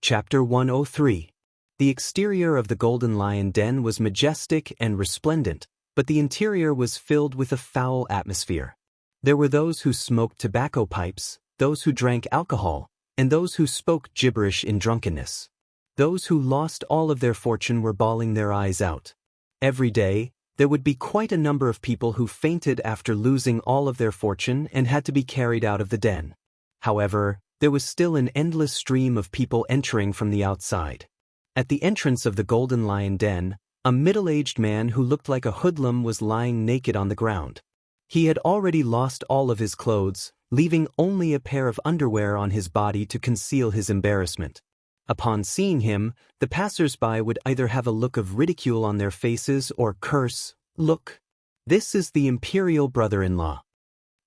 Chapter 103. The exterior of the Golden Lion Den was majestic and resplendent, but the interior was filled with a foul atmosphere. There were those who smoked tobacco pipes, those who drank alcohol, and those who spoke gibberish in drunkenness. Those who lost all of their fortune were bawling their eyes out. Every day, there would be quite a number of people who fainted after losing all of their fortune and had to be carried out of the den. However, there was still an endless stream of people entering from the outside. At the entrance of the Golden Lion Den, a middle-aged man who looked like a hoodlum was lying naked on the ground. He had already lost all of his clothes, leaving only a pair of underwear on his body to conceal his embarrassment. Upon seeing him, the passers-by would either have a look of ridicule on their faces or curse, "Look, this is the imperial brother-in-law."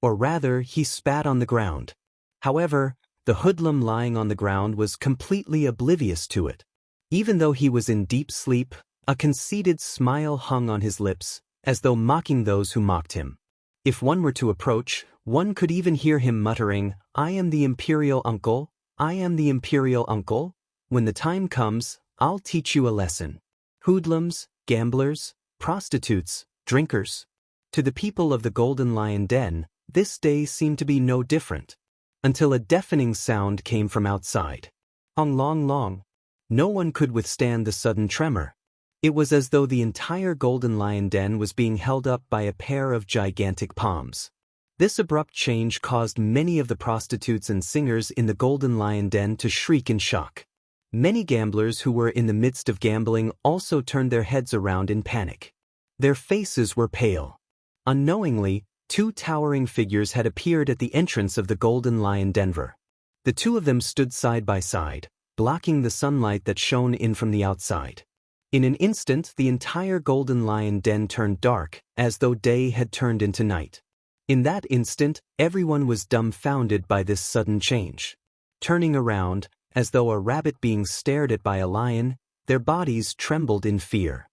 Or rather, he spat on the ground. However, the hoodlum lying on the ground was completely oblivious to it. Even though he was in deep sleep, a conceited smile hung on his lips, as though mocking those who mocked him. If one were to approach, one could even hear him muttering, "I am the imperial uncle, I am the imperial uncle. When the time comes, I'll teach you a lesson." Hoodlums, gamblers, prostitutes, drinkers. To the people of the Golden Lion Den, this day seemed to be no different. Until a deafening sound came from outside. Ong long long. No one could withstand the sudden tremor. It was as though the entire Golden Lion Den was being held up by a pair of gigantic palms. This abrupt change caused many of the prostitutes and singers in the Golden Lion Den to shriek in shock. Many gamblers who were in the midst of gambling also turned their heads around in panic. Their faces were pale. Unknowingly, two towering figures had appeared at the entrance of the Golden Lion Denver. The two of them stood side by side, blocking the sunlight that shone in from the outside. In an instant, the entire Golden Lion Den turned dark, as though day had turned into night. In that instant, everyone was dumbfounded by this sudden change. Turning around, as though a rabbit being stared at by a lion, their bodies trembled in fear.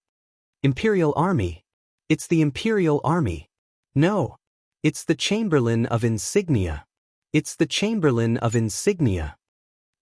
"Imperial Army! It's the Imperial Army! No! It's the Chamberlain of Insignia! It's the Chamberlain of Insignia!"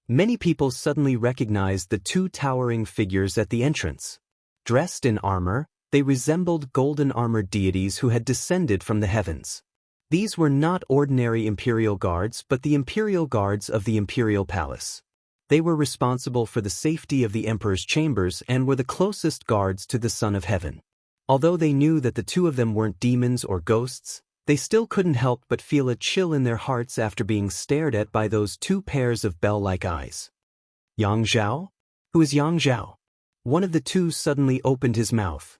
Many people suddenly recognized the two towering figures at the entrance. Dressed in armor, they resembled golden-armored deities who had descended from the heavens. These were not ordinary imperial guards but the imperial guards of the imperial palace. They were responsible for the safety of the emperor's chambers and were the closest guards to the Son of Heaven. Although they knew that the two of them weren't demons or ghosts, they still couldn't help but feel a chill in their hearts after being stared at by those two pairs of bell-like eyes. "Yang Zhao? Who is Yang Zhao?" One of the two suddenly opened his mouth.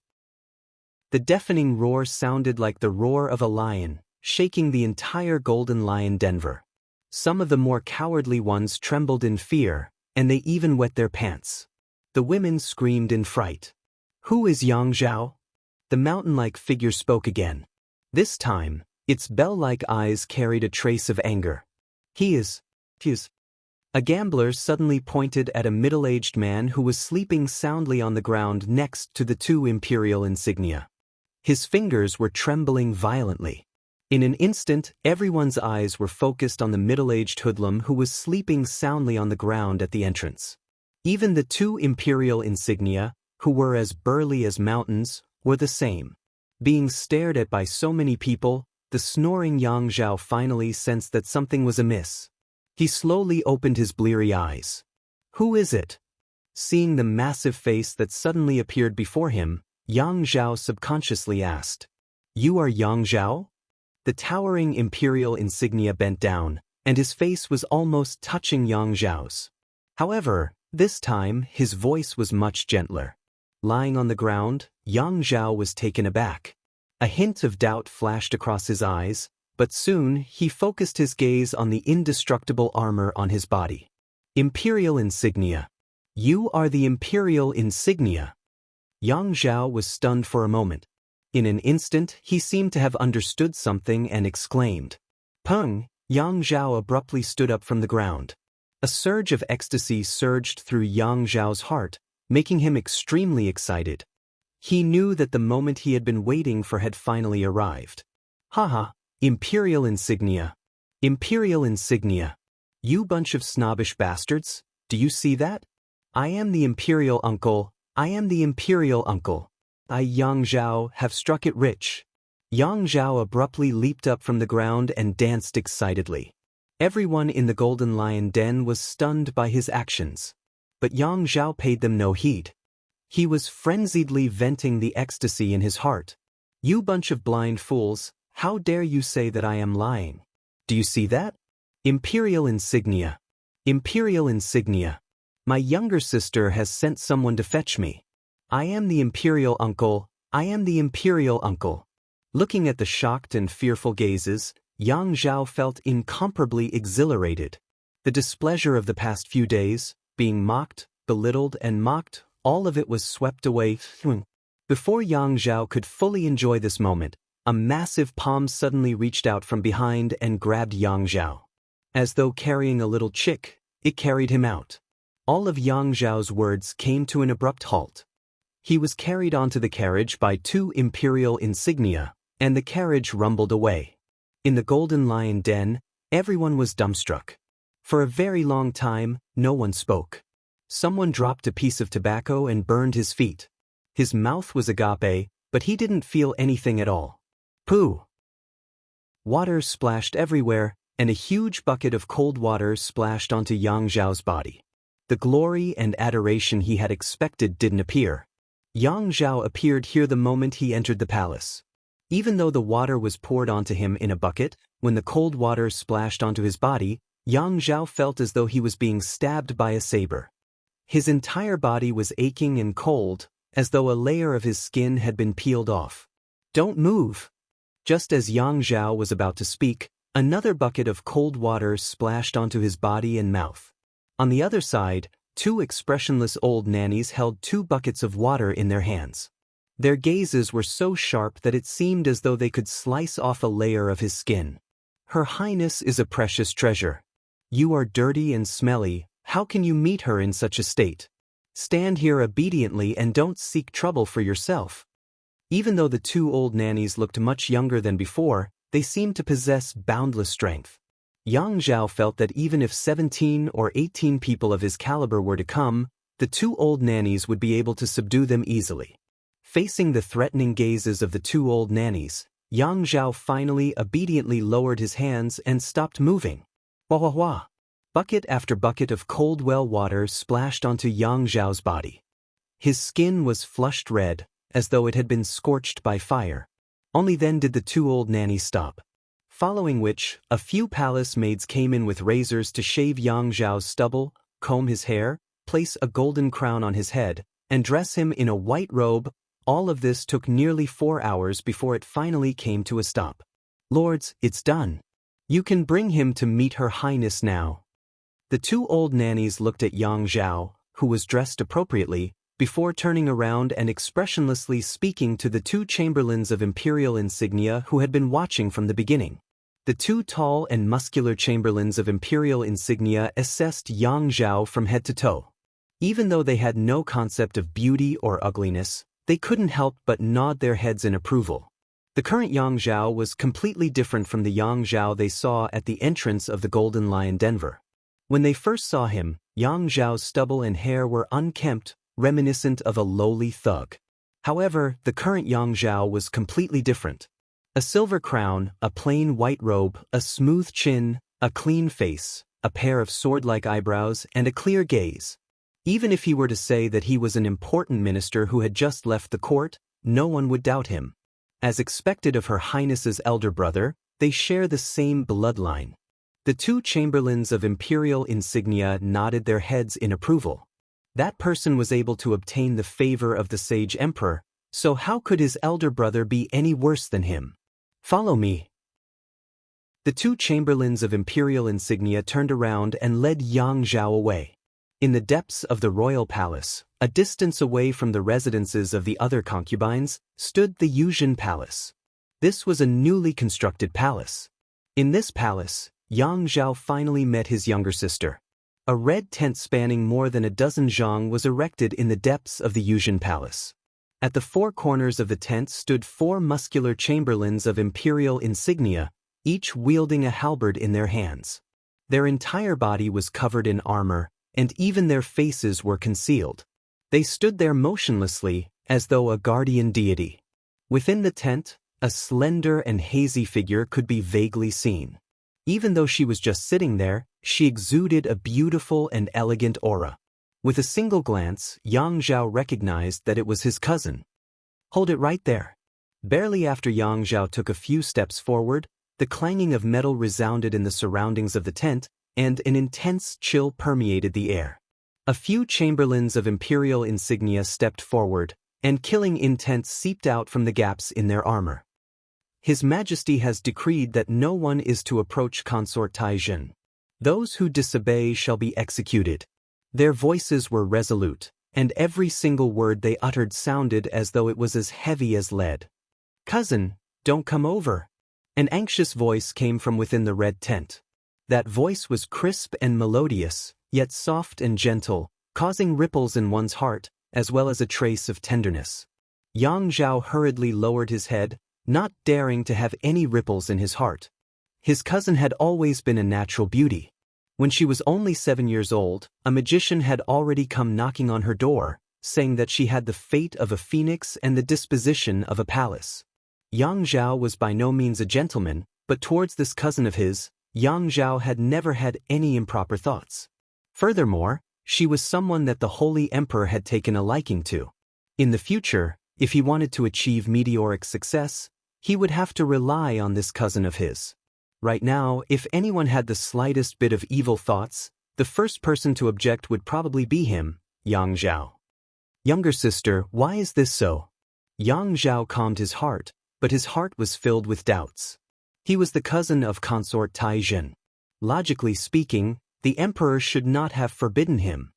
The deafening roar sounded like the roar of a lion, shaking the entire Golden Lion Denver. Some of the more cowardly ones trembled in fear, and they even wet their pants. The women screamed in fright. "Who is Yang Zhao?" The mountain-like figure spoke again. This time, its bell-like eyes carried a trace of anger. He is. A gambler suddenly pointed at a middle-aged man who was sleeping soundly on the ground next to the two imperial insignia. His fingers were trembling violently. In an instant, everyone's eyes were focused on the middle-aged hoodlum who was sleeping soundly on the ground at the entrance. Even the two imperial insignia, who were as burly as mountains, were the same. Being stared at by so many people, the snoring Yang Zhao finally sensed that something was amiss. He slowly opened his bleary eyes. "Who is it?" Seeing the massive face that suddenly appeared before him, Yang Zhao subconsciously asked, "You are Yang Zhao?" The towering imperial insignia bent down, and his face was almost touching Yang Zhao's. However, this time his voice was much gentler. Lying on the ground, Yang Zhao was taken aback. A hint of doubt flashed across his eyes, but soon he focused his gaze on the indestructible armor on his body. "Imperial insignia. You are the imperial insignia." Yang Zhao was stunned for a moment. In an instant, he seemed to have understood something and exclaimed, "Peng!" Yang Zhao abruptly stood up from the ground. A surge of ecstasy surged through Yang Zhao's heart, making him extremely excited. He knew that the moment he had been waiting for had finally arrived. "Haha, imperial insignia. Imperial insignia. You bunch of snobbish bastards, do you see that?" I am the imperial uncle, I am the imperial uncle. I, Yang Zhao, have struck it rich. Yang Zhao abruptly leaped up from the ground and danced excitedly. Everyone in the Golden Lion Den was stunned by his actions. But Yang Zhao paid them no heed. He was frenziedly venting the ecstasy in his heart. You bunch of blind fools, how dare you say that I am lying? Do you see that? Imperial insignia. Imperial insignia. My younger sister has sent someone to fetch me. I am the imperial uncle, I am the imperial uncle. Looking at the shocked and fearful gazes, Yang Zhao felt incomparably exhilarated. The displeasure of the past few days, being mocked, belittled and mocked, all of it was swept away. Before Yang Zhao could fully enjoy this moment, a massive palm suddenly reached out from behind and grabbed Yang Zhao. As though carrying a little chick, it carried him out. All of Yang Zhao's words came to an abrupt halt. He was carried onto the carriage by 2 imperial insignia, and the carriage rumbled away. In the Golden Lion Den, everyone was dumbstruck. For a very long time, no one spoke. Someone dropped a piece of tobacco and burned his feet. His mouth was agape, but he didn't feel anything at all. Pooh! Water splashed everywhere, and a huge bucket of cold water splashed onto Yang Zhao's body. The glory and adoration he had expected didn't appear. Yang Zhao appeared here the moment he entered the palace. Even though the water was poured onto him in a bucket, when the cold water splashed onto his body, Yang Zhao felt as though he was being stabbed by a saber. His entire body was aching and cold, as though a layer of his skin had been peeled off. Don't move! Just as Yang Zhao was about to speak, another bucket of cold water splashed onto his body and mouth. On the other side, 2 expressionless old nannies held 2 buckets of water in their hands. Their gazes were so sharp that it seemed as though they could slice off a layer of his skin. Her Highness is a precious treasure. You are dirty and smelly, how can you meet her in such a state? Stand here obediently and don't seek trouble for yourself. Even though the 2 old nannies looked much younger than before, they seemed to possess boundless strength. Yang Zhao felt that even if 17 or 18 people of his caliber were to come, the 2 old nannies would be able to subdue them easily. Facing the threatening gazes of the 2 old nannies, Yang Zhao finally obediently lowered his hands and stopped moving. Wah wah wah! Bucket after bucket of cold well water splashed onto Yang Zhao's body. His skin was flushed red, as though it had been scorched by fire. Only then did the 2 old nannies stop. Following which, a few palace maids came in with razors to shave Yang Zhao's stubble, comb his hair, place a golden crown on his head, and dress him in a white robe. All of this took nearly 4 hours before it finally came to a stop. Lords, it's done. You can bring him to meet Her Highness now. The 2 old nannies looked at Yang Zhao, who was dressed appropriately, before turning around and expressionlessly speaking to the 2 chamberlains of imperial insignia who had been watching from the beginning. The 2 tall and muscular chamberlains of imperial insignia assessed Yang Zhao from head to toe. Even though they had no concept of beauty or ugliness, they couldn't help but nod their heads in approval. The current Yang Zhao was completely different from the Yang Zhao they saw at the entrance of the Golden Lion Denver. When they first saw him, Yang Zhao's stubble and hair were unkempt, reminiscent of a lowly thug. However, the current Yang Zhao was completely different. A silver crown, a plain white robe, a smooth chin, a clean face, a pair of sword-like eyebrows, and a clear gaze. Even if he were to say that he was an important minister who had just left the court, no one would doubt him. As expected of Her Highness's elder brother, they share the same bloodline. The 2 chamberlains of imperial insignia nodded their heads in approval. That person was able to obtain the favor of the sage emperor, so how could his elder brother be any worse than him? Follow me. The 2 chamberlains of imperial insignia turned around and led Yang Zhao away. In the depths of the royal palace, a distance away from the residences of the other concubines, stood the Yuzhen Palace. This was a newly constructed palace. In this palace, Yang Zhao finally met his younger sister. A red tent spanning more than a dozen zhang was erected in the depths of the Yuzhen Palace. At the 4 corners of the tent stood 4 muscular chamberlains of imperial insignia, each wielding a halberd in their hands. Their entire body was covered in armor, and even their faces were concealed. They stood there motionlessly, as though a guardian deity. Within the tent, a slender and hazy figure could be vaguely seen. Even though she was just sitting there, she exuded a beautiful and elegant aura. With a single glance, Yang Zhao recognized that it was his cousin. "Hold it right there." Barely after Yang Zhao took a few steps forward, the clanging of metal resounded in the surroundings of the tent, and an intense chill permeated the air. A few chamberlains of imperial insignia stepped forward, and killing intent seeped out from the gaps in their armor. "His Majesty has decreed that no one is to approach Consort Taizhen. Those who disobey shall be executed." Their voices were resolute, and every single word they uttered sounded as though it was as heavy as lead. "Cousin, don't come over." An anxious voice came from within the red tent. That voice was crisp and melodious, yet soft and gentle, causing ripples in one's heart, as well as a trace of tenderness. Yang Zhao hurriedly lowered his head, not daring to have any ripples in his heart. His cousin had always been a natural beauty. When she was only 7 years old, a magician had already come knocking on her door, saying that she had the fate of a phoenix and the disposition of a palace. Yang Zhao was by no means a gentleman, but towards this cousin of his, Yang Zhao had never had any improper thoughts. Furthermore, she was someone that the Holy Emperor had taken a liking to. In the future, if he wanted to achieve meteoric success, he would have to rely on this cousin of his. Right now, if anyone had the slightest bit of evil thoughts, the first person to object would probably be him, Yang Zhao. "Younger sister, why is this so?" Yang Zhao calmed his heart, but his heart was filled with doubts. He was the cousin of Consort Taizhen. Logically speaking, the emperor should not have forbidden him.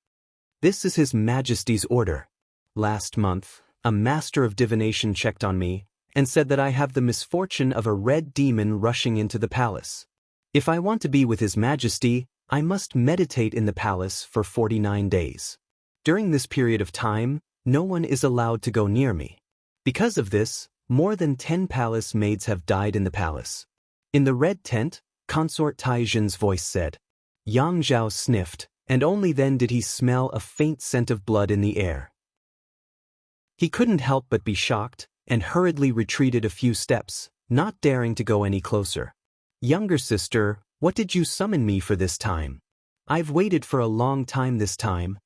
"This is His Majesty's order. Last month, a master of divination checked on me and said that I have the misfortune of a red demon rushing into the palace. If I want to be with His Majesty, I must meditate in the palace for 49 days. During this period of time, no one is allowed to go near me. Because of this, more than 10 palace maids have died in the palace." In the red tent, Consort Taizhen's voice said. Yang Zhao sniffed, and only then did he smell a faint scent of blood in the air. He couldn't help but be shocked, and hurriedly retreated a few steps, not daring to go any closer. "Younger sister, what did you summon me for this time? I've waited for a long time this time."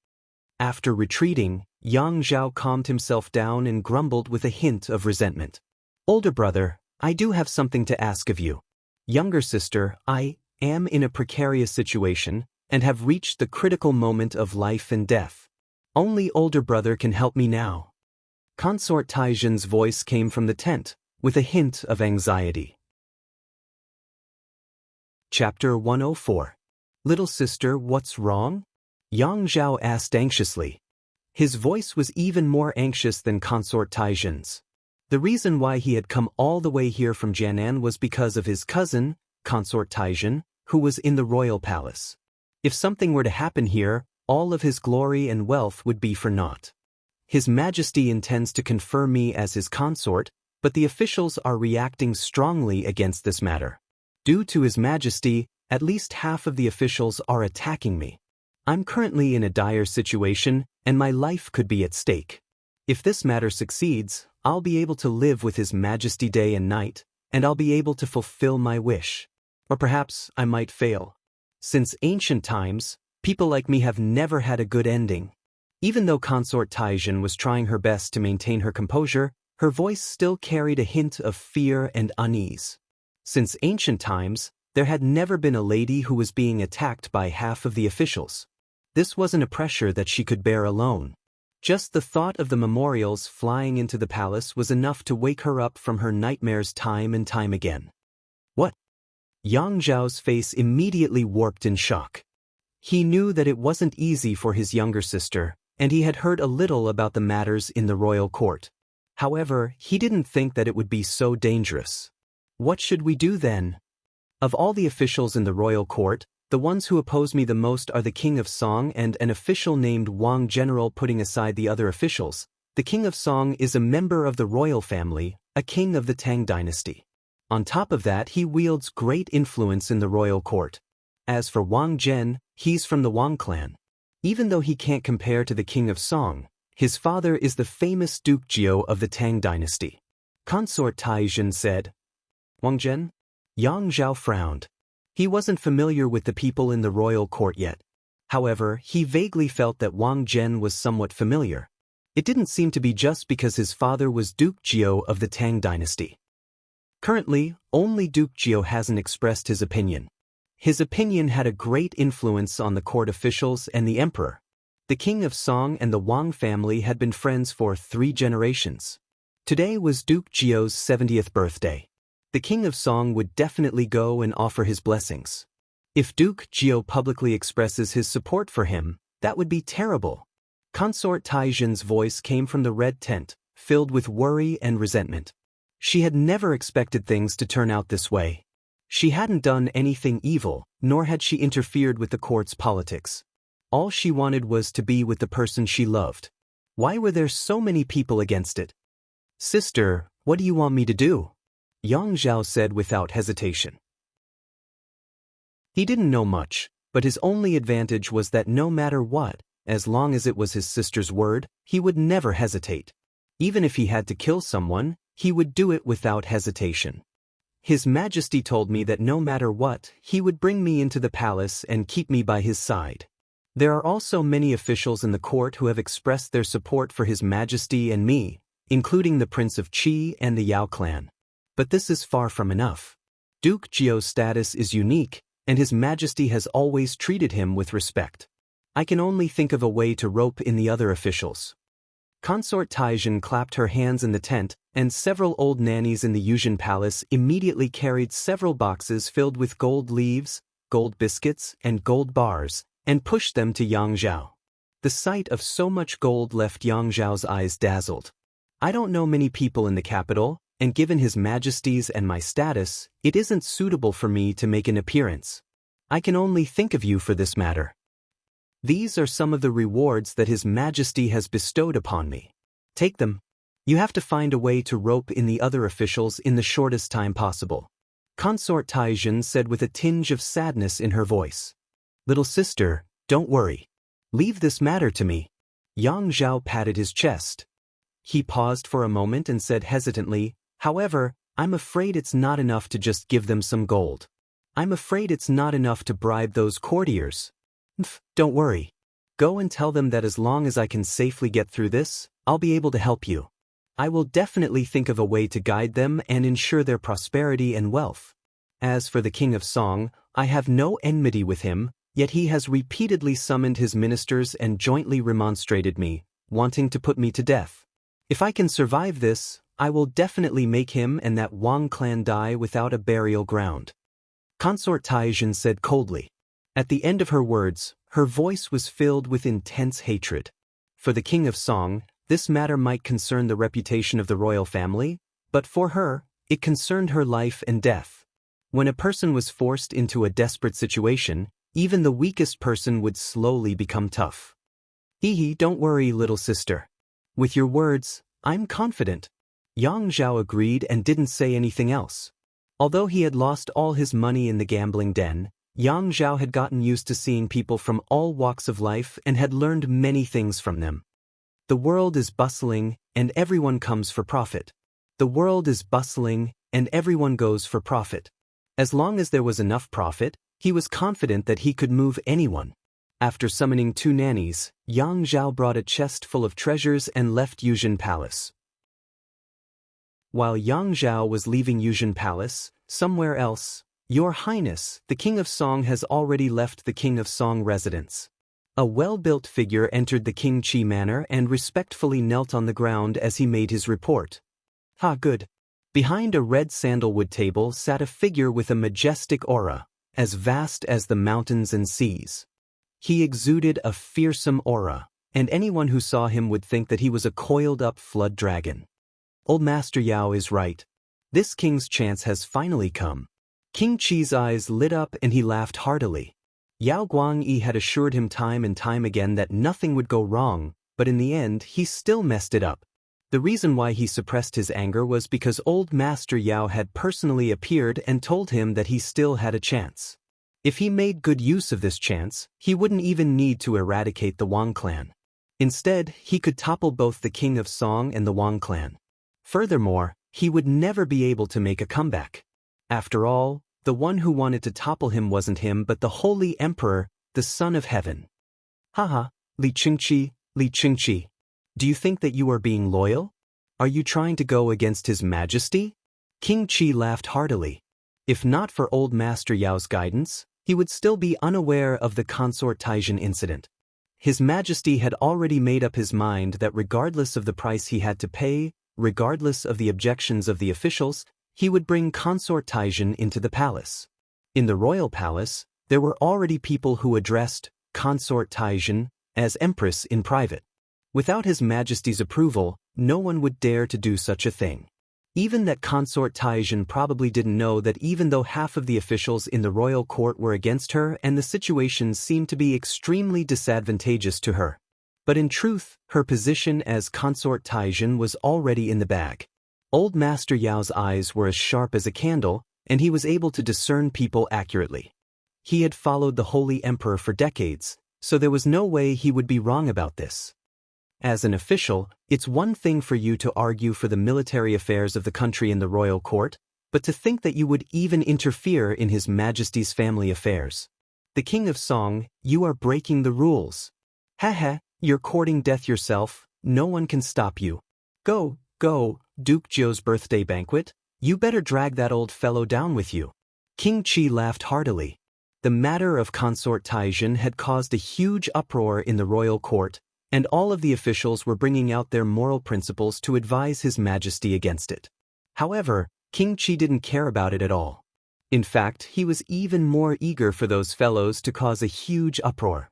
After retreating, Yang Zhao calmed himself down and grumbled with a hint of resentment. "Older brother, I do have something to ask of you." "Younger sister, I am in a precarious situation, and have reached the critical moment of life and death. Only older brother can help me now." Consort Taizhen's voice came from the tent, with a hint of anxiety. Chapter 104. "Little sister, what's wrong?" Yang Zhao asked anxiously. His voice was even more anxious than Consort Taizhen's. The reason why he had come all the way here from Jianan was because of his cousin, Consort Taizhen, who was in the royal palace. If something were to happen here, all of his glory and wealth would be for naught. His Majesty intends to confer me as his consort, but the officials are reacting strongly against this matter. Due to His Majesty, at least half of the officials are attacking me. I'm currently in a dire situation, and my life could be at stake. If this matter succeeds, I'll be able to live with His Majesty day and night, and I'll be able to fulfill my wish. Or perhaps I might fail. Since ancient times, people like me have never had a good ending. Even though Consort Taizhen was trying her best to maintain her composure, her voice still carried a hint of fear and unease. Since ancient times, there had never been a lady who was being attacked by half of the officials. This wasn't a pressure that she could bear alone. Just the thought of the memorials flying into the palace was enough to wake her up from her nightmares time and time again. "What?" Yang Zhao's face immediately warped in shock. He knew that it wasn't easy for his younger sister, and he had heard a little about the matters in the royal court. However, he didn't think that it would be so dangerous. "What should we do then?" "Of all the officials in the royal court, the ones who oppose me the most are the King of Song and an official named Wang. General, putting aside the other officials, the King of Song is a member of the royal family, a king of the Tang dynasty. On top of that, he wields great influence in the royal court. As for Wang Zhen, he's from the Wang clan. Even though he can't compare to the king of Song, his father is the famous Duke Jiao of the Tang dynasty. Consort Taizhen said. Wang Zhen? Yang Zhao frowned. He wasn't familiar with the people in the royal court yet. However, he vaguely felt that Wang Zhen was somewhat familiar. It didn't seem to be just because his father was Duke Jiao of the Tang dynasty. Currently, only Duke Jiao hasn't expressed his opinion. His opinion had a great influence on the court officials and the emperor. The king of Song and the Wang family had been friends for 3 generations. Today was Duke Jiao's 70th birthday. The king of Song would definitely go and offer his blessings. If Duke Jiao publicly expresses his support for him, that would be terrible. Consort Taizhen's voice came from the red tent, filled with worry and resentment. She had never expected things to turn out this way. She hadn't done anything evil, nor had she interfered with the court's politics. All she wanted was to be with the person she loved. Why were there so many people against it? Sister, what do you want me to do? Yang Zhao said without hesitation. He didn't know much, but his only advantage was that no matter what, as long as it was his sister's word, he would never hesitate. Even if he had to kill someone, he would do it without hesitation. His Majesty told me that no matter what, he would bring me into the palace and keep me by his side. There are also many officials in the court who have expressed their support for His Majesty and me, including the Prince of Qi and the Yao clan. But this is far from enough. Duke Jiao's status is unique, and His Majesty has always treated him with respect. I can only think of a way to rope in the other officials. Consort Taizhen clapped her hands in the tent, and several old nannies in the Yuzhen Palace immediately carried several boxes filled with gold leaves, gold biscuits, and gold bars, and pushed them to Yang Zhao. The sight of so much gold left Yang Zhao's eyes dazzled. I don't know many people in the capital, and given His Majesty's and my status, it isn't suitable for me to make an appearance. I can only think of you for this matter. These are some of the rewards that His Majesty has bestowed upon me. Take them. You have to find a way to rope in the other officials in the shortest time possible. Consort Taizhen said with a tinge of sadness in her voice. Little sister, don't worry. Leave this matter to me. Yang Zhao patted his chest. He paused for a moment and said hesitantly, however, I'm afraid it's not enough to just give them some gold. I'm afraid it's not enough to bribe those courtiers. Don't worry. Go and tell them that as long as I can safely get through this, I'll be able to help you. I will definitely think of a way to guide them and ensure their prosperity and wealth. As for the King of Song, I have no enmity with him, yet he has repeatedly summoned his ministers and jointly remonstrated me, wanting to put me to death. If I can survive this, I will definitely make him and that Wang clan die without a burial ground. Consort Taizhen said coldly. At the end of her words, her voice was filled with intense hatred. For the King of Song, this matter might concern the reputation of the royal family, but for her, it concerned her life and death. When a person was forced into a desperate situation, even the weakest person would slowly become tough. Don't worry, little sister. With your words, I'm confident. Yang Zhao agreed and didn't say anything else. Although he had lost all his money in the gambling den, Yang Zhao had gotten used to seeing people from all walks of life and had learned many things from them. The world is bustling, and everyone comes for profit. The world is bustling, and everyone goes for profit. As long as there was enough profit, he was confident that he could move anyone. After summoning 2 nannies, Yang Zhao brought a chest full of treasures and left Yuzhen Palace. While Yang Zhao was leaving Yuzhen Palace, somewhere else, Your Highness, the King of Song has already left the King of Song residence. A well-built figure entered the King Qi manor and respectfully knelt on the ground as he made his report. Good. Behind a red sandalwood table sat a figure with a majestic aura, as vast as the mountains and seas. He exuded a fearsome aura, and anyone who saw him would think that he was a coiled-up flood dragon. Old Master Yao is right. This king's chance has finally come. King Qi's eyes lit up and he laughed heartily. Yao Guangyi had assured him time and time again that nothing would go wrong, but in the end he still messed it up. The reason why he suppressed his anger was because old Master Yao had personally appeared and told him that he still had a chance. If he made good use of this chance, he wouldn't even need to eradicate the Wang clan. Instead, he could topple both the King of Song and the Wang clan. Furthermore, he would never be able to make a comeback. After all, the one who wanted to topple him wasn't him but the Holy Emperor, the Son of Heaven. Haha, Li Qingqi. Do you think that you are being loyal? Are you trying to go against His Majesty? King Qi laughed heartily. If not for old Master Yao's guidance, he would still be unaware of the consort Taizhen incident. His Majesty had already made up his mind that regardless of the price he had to pay, regardless of the objections of the officials, he would bring consort Taizhen into the palace. In the royal palace, there were already people who addressed consort Taizhen as Empress in private. Without His Majesty's approval, no one would dare to do such a thing. Even that consort Taizhen probably didn't know that even though half of the officials in the royal court were against her and the situation seemed to be extremely disadvantageous to her. But in truth, her position as consort Taizhen was already in the bag. Old Master Yao's eyes were as sharp as a candle, and he was able to discern people accurately. He had followed the Holy Emperor for decades, so there was no way he would be wrong about this. As an official, it's one thing for you to argue for the military affairs of the country in the royal court, but to think that you would even interfere in His Majesty's family affairs. The King of Song, you are breaking the rules. Haha, you're courting death yourself, no one can stop you. Go, Duke Zhou's birthday banquet, you better drag that old fellow down with you. King Qi laughed heartily. The matter of consort Taizhen had caused a huge uproar in the royal court, and all of the officials were bringing out their moral principles to advise His Majesty against it. However, King Qi didn't care about it at all. In fact, he was even more eager for those fellows to cause a huge uproar.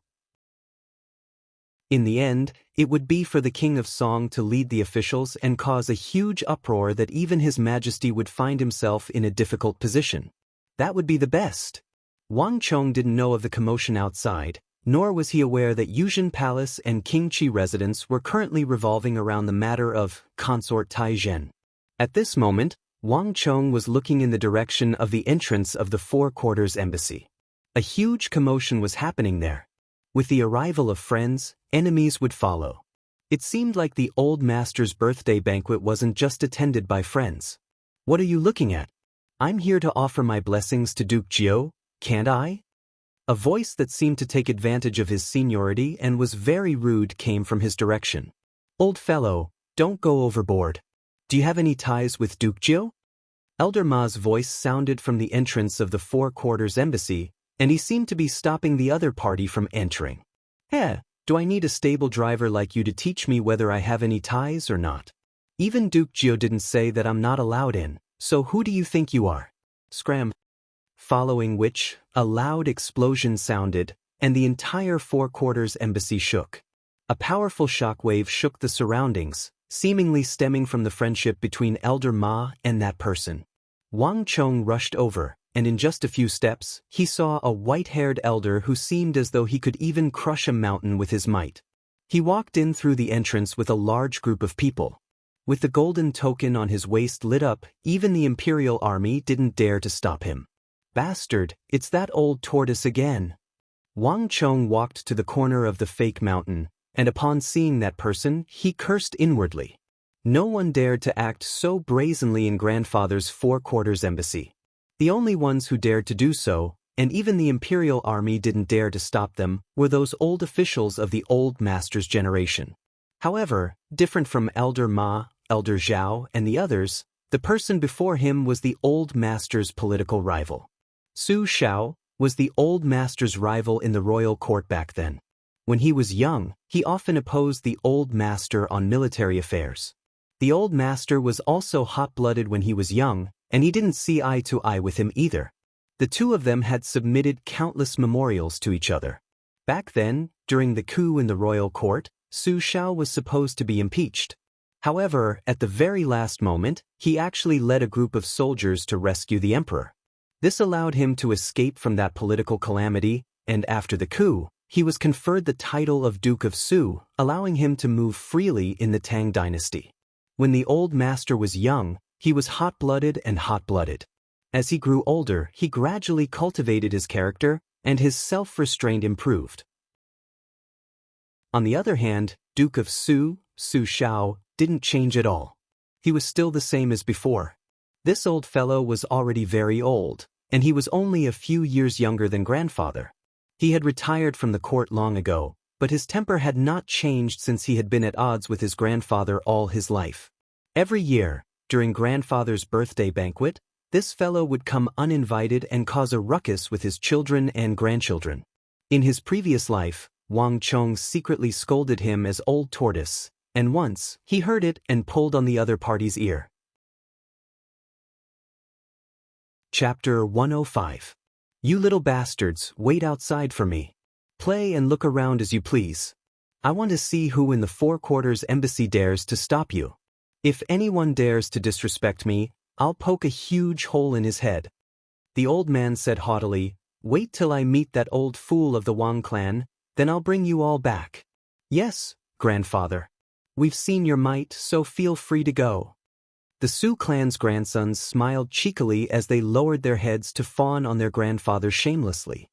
In the end, it would be for the King of Song to lead the officials and cause a huge uproar that even His Majesty would find himself in a difficult position. That would be the best. Wang Chong didn't know of the commotion outside, nor was he aware that Yuzhen Palace and King Qi residence were currently revolving around the matter of consort Taizhen. At this moment, Wang Chong was looking in the direction of the entrance of the Four Quarters Embassy. A huge commotion was happening there. With the arrival of friends, enemies would follow. It seemed like the old master's birthday banquet wasn't just attended by friends. What are you looking at? I'm here to offer my blessings to Duke Zhou, can't I? A voice that seemed to take advantage of his seniority and was very rude came from his direction. Old fellow, don't go overboard. Do you have any ties with Duke Zhou? Elder Ma's voice sounded from the entrance of the Four Quarters Embassy, and he seemed to be stopping the other party from entering. Do I need a stable driver like you to teach me whether I have any ties or not? Even Duke Zhou didn't say that I'm not allowed in, so who do you think you are? Scram. Following which, a loud explosion sounded, and the entire Four Quarters Embassy shook. A powerful shockwave shook the surroundings, seemingly stemming from the friendship between Elder Ma and that person. Wang Chong rushed over, and in just a few steps, he saw a white-haired elder who seemed as though he could even crush a mountain with his might. He walked in through the entrance with a large group of people. With the golden token on his waist lit up, even the Imperial Army didn't dare to stop him. Bastard, it's that old tortoise again. Wang Chong walked to the corner of the fake mountain, and upon seeing that person, he cursed inwardly. No one dared to act so brazenly in Grandfather's Four Quarters Embassy. The only ones who dared to do so, and even the Imperial Army didn't dare to stop them, were those old officials of the old master's generation. However, different from Elder Ma, Elder Zhao, and the others, the person before him was the old master's political rival. Su Shao was the old master's rival in the royal court back then. When he was young, he often opposed the old master on military affairs. The old master was also hot-blooded when he was young, and he didn't see eye to eye with him either. The two of them had submitted countless memorials to each other. Back then, during the coup in the royal court, Su Shao was supposed to be impeached. However, at the very last moment, he actually led a group of soldiers to rescue the emperor. This allowed him to escape from that political calamity, and after the coup, he was conferred the title of Duke of Su, allowing him to move freely in the Tang dynasty. When the old master was young, he was hot-blooded and hot-blooded. As he grew older, he gradually cultivated his character, and his self-restraint improved. On the other hand, Duke of Su Shao, didn't change at all. He was still the same as before. This old fellow was already very old, and he was only a few years younger than grandfather. He had retired from the court long ago, but his temper had not changed since he had been at odds with his grandfather all his life. Every year, during grandfather's birthday banquet, this fellow would come uninvited and cause a ruckus with his children and grandchildren. In his previous life, Wang Chong secretly scolded him as Old Tortoise, and once, he heard it and pulled on the other party's ear. Chapter 105. You little bastards, wait outside for me. Play and look around as you please. I want to see who in the Four Quarters Embassy dares to stop you. If anyone dares to disrespect me, I'll poke a huge hole in his head. The old man said haughtily, Wait till I meet that old fool of the Wang clan, then I'll bring you all back. Yes, grandfather. We've seen your might, so feel free to go. The Su clan's grandsons smiled cheekily as they lowered their heads to fawn on their grandfather shamelessly.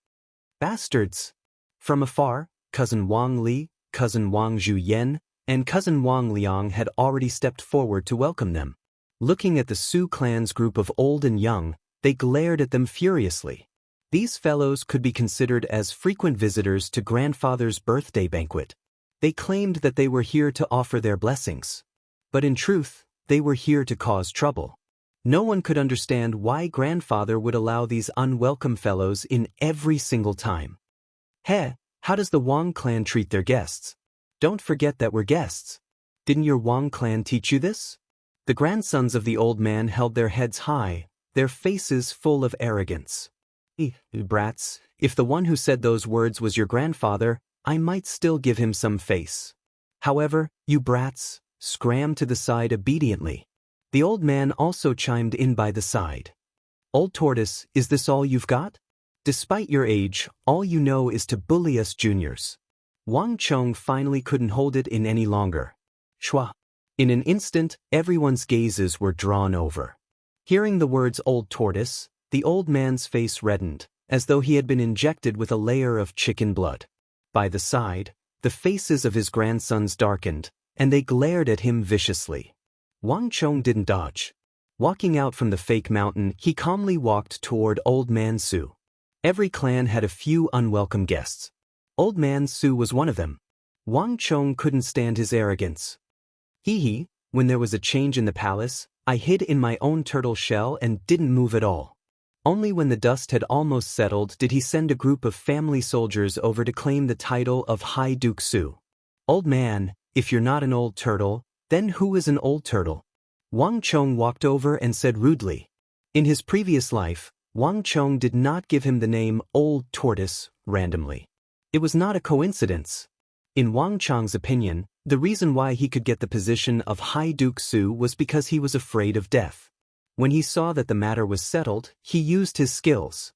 Bastards! From afar, cousin Wang Li, cousin Wang Zhuyen, and cousin Wang Liang had already stepped forward to welcome them. Looking at the Su clan's group of old and young, they glared at them furiously. These fellows could be considered as frequent visitors to grandfather's birthday banquet. They claimed that they were here to offer their blessings. But in truth, they were here to cause trouble. No one could understand why grandfather would allow these unwelcome fellows in every single time. How does the Wang clan treat their guests? Don't forget that we're guests. Didn't your Wang clan teach you this? The grandsons of the old man held their heads high, their faces full of arrogance. Brats, if the one who said those words was your grandfather, I might still give him some face. However, you brats, scram to the side obediently. The old man also chimed in by the side. Old Tortoise, is this all you've got? Despite your age, all you know is to bully us juniors. Wang Chong finally couldn't hold it in any longer. Shua. In an instant, everyone's gazes were drawn over. Hearing the words Old Tortoise, the old man's face reddened, as though he had been injected with a layer of chicken blood. By the side, the faces of his grandsons darkened, and they glared at him viciously. Wang Chong didn't dodge. Walking out from the fake mountain, he calmly walked toward Old Man Su. Every clan had a few unwelcome guests. Old Man Su was one of them. Wang Chong couldn't stand his arrogance. When there was a change in the palace, I hid in my own turtle shell and didn't move at all. Only when the dust had almost settled did he send a group of family soldiers over to claim the title of High Duke Su. Old man, if you're not an old turtle, then who is an old turtle? Wang Chong walked over and said rudely. In his previous life, Wang Chong did not give him the name Old Tortoise randomly. It was not a coincidence. In Wang Chong's opinion, the reason why he could get the position of High Duke Su was because he was afraid of death. When he saw that the matter was settled, he used his skills.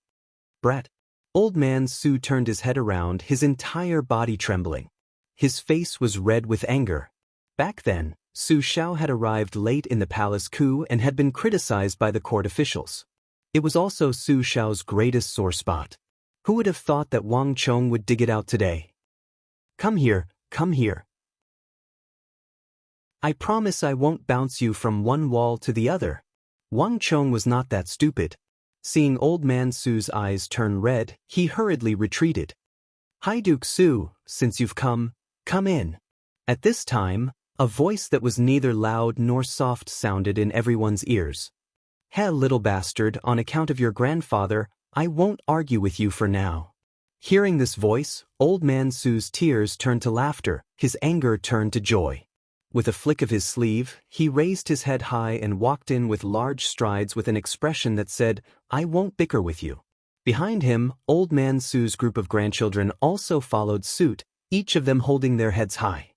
Brat. Old Man Su turned his head around, his entire body trembling. His face was red with anger. Back then, Su Shao had arrived late in the palace coup and had been criticized by the court officials. It was also Su Shao's greatest sore spot. Who would have thought that Wang Chong would dig it out today? Come here, come here. I promise I won't bounce you from one wall to the other. Wang Chong was not that stupid. Seeing Old Man Su's eyes turn red, he hurriedly retreated. High Duke Su, since you've come in. At this time, a voice that was neither loud nor soft sounded in everyone's ears. Little bastard, on account of your grandfather, I won't argue with you for now. Hearing this voice, Old Man Su's tears turned to laughter, his anger turned to joy. With a flick of his sleeve, he raised his head high and walked in with large strides with an expression that said, I won't bicker with you. Behind him, Old Man Su's group of grandchildren also followed suit, each of them holding their heads high.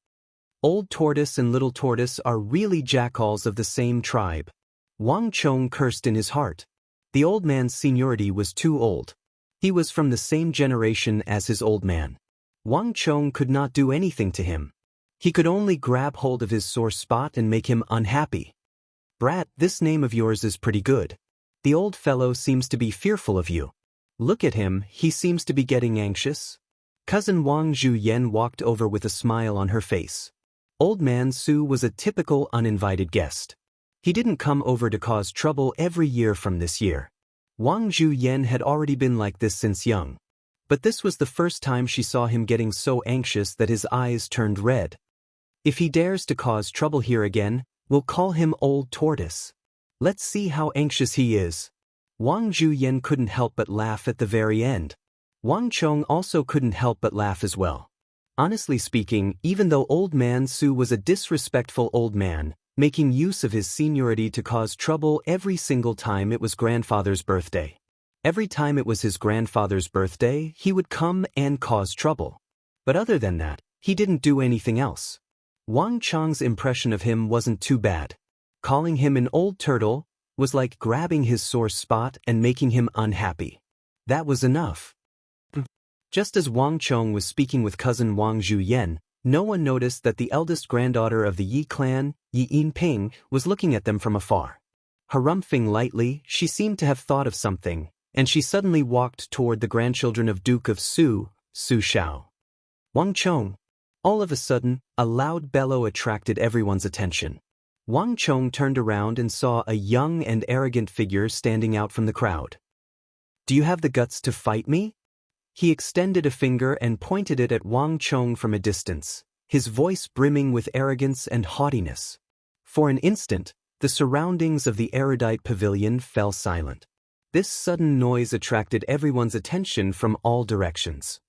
Old Tortoise and Little Tortoise are really jackals of the same tribe. Wang Chong cursed in his heart. The old man's seniority was too old. He was from the same generation as his old man. Wang Chong could not do anything to him. He could only grab hold of his sore spot and make him unhappy. Brat, this name of yours is pretty good. The old fellow seems to be fearful of you. Look at him, he seems to be getting anxious. Cousin Wang Zhuyan walked over with a smile on her face. Old man Su was a typical uninvited guest. He didn't come over to cause trouble every year from this year. Wang Zhuyan had already been like this since young. But this was the first time she saw him getting so anxious that his eyes turned red. If he dares to cause trouble here again, we'll call him Old Tortoise. Let's see how anxious he is. Wang Zhuyan couldn't help but laugh at the very end. Wang Chong also couldn't help but laugh as well. Honestly speaking, even though old man Su was a disrespectful old man, making use of his seniority to cause trouble every single time it was grandfather's birthday. Every time it was his grandfather's birthday, he would come and cause trouble. But other than that, he didn't do anything else. Wang Chong's impression of him wasn't too bad. Calling him an old turtle was like grabbing his sore spot and making him unhappy. That was enough. Just as Wang Chong was speaking with cousin Wang Zhuyan, no one noticed that the eldest granddaughter of the Yi clan, Yi Yinping, was looking at them from afar. Harumphing lightly, she seemed to have thought of something, and she suddenly walked toward the grandchildren of Duke of Su, Su Shao. Wang Chong. All of a sudden, a loud bellow attracted everyone's attention. Wang Chong turned around and saw a young and arrogant figure standing out from the crowd. Do you have the guts to fight me? He extended a finger and pointed it at Wang Chong from a distance, his voice brimming with arrogance and haughtiness. For an instant, the surroundings of the erudite pavilion fell silent. This sudden noise attracted everyone's attention from all directions.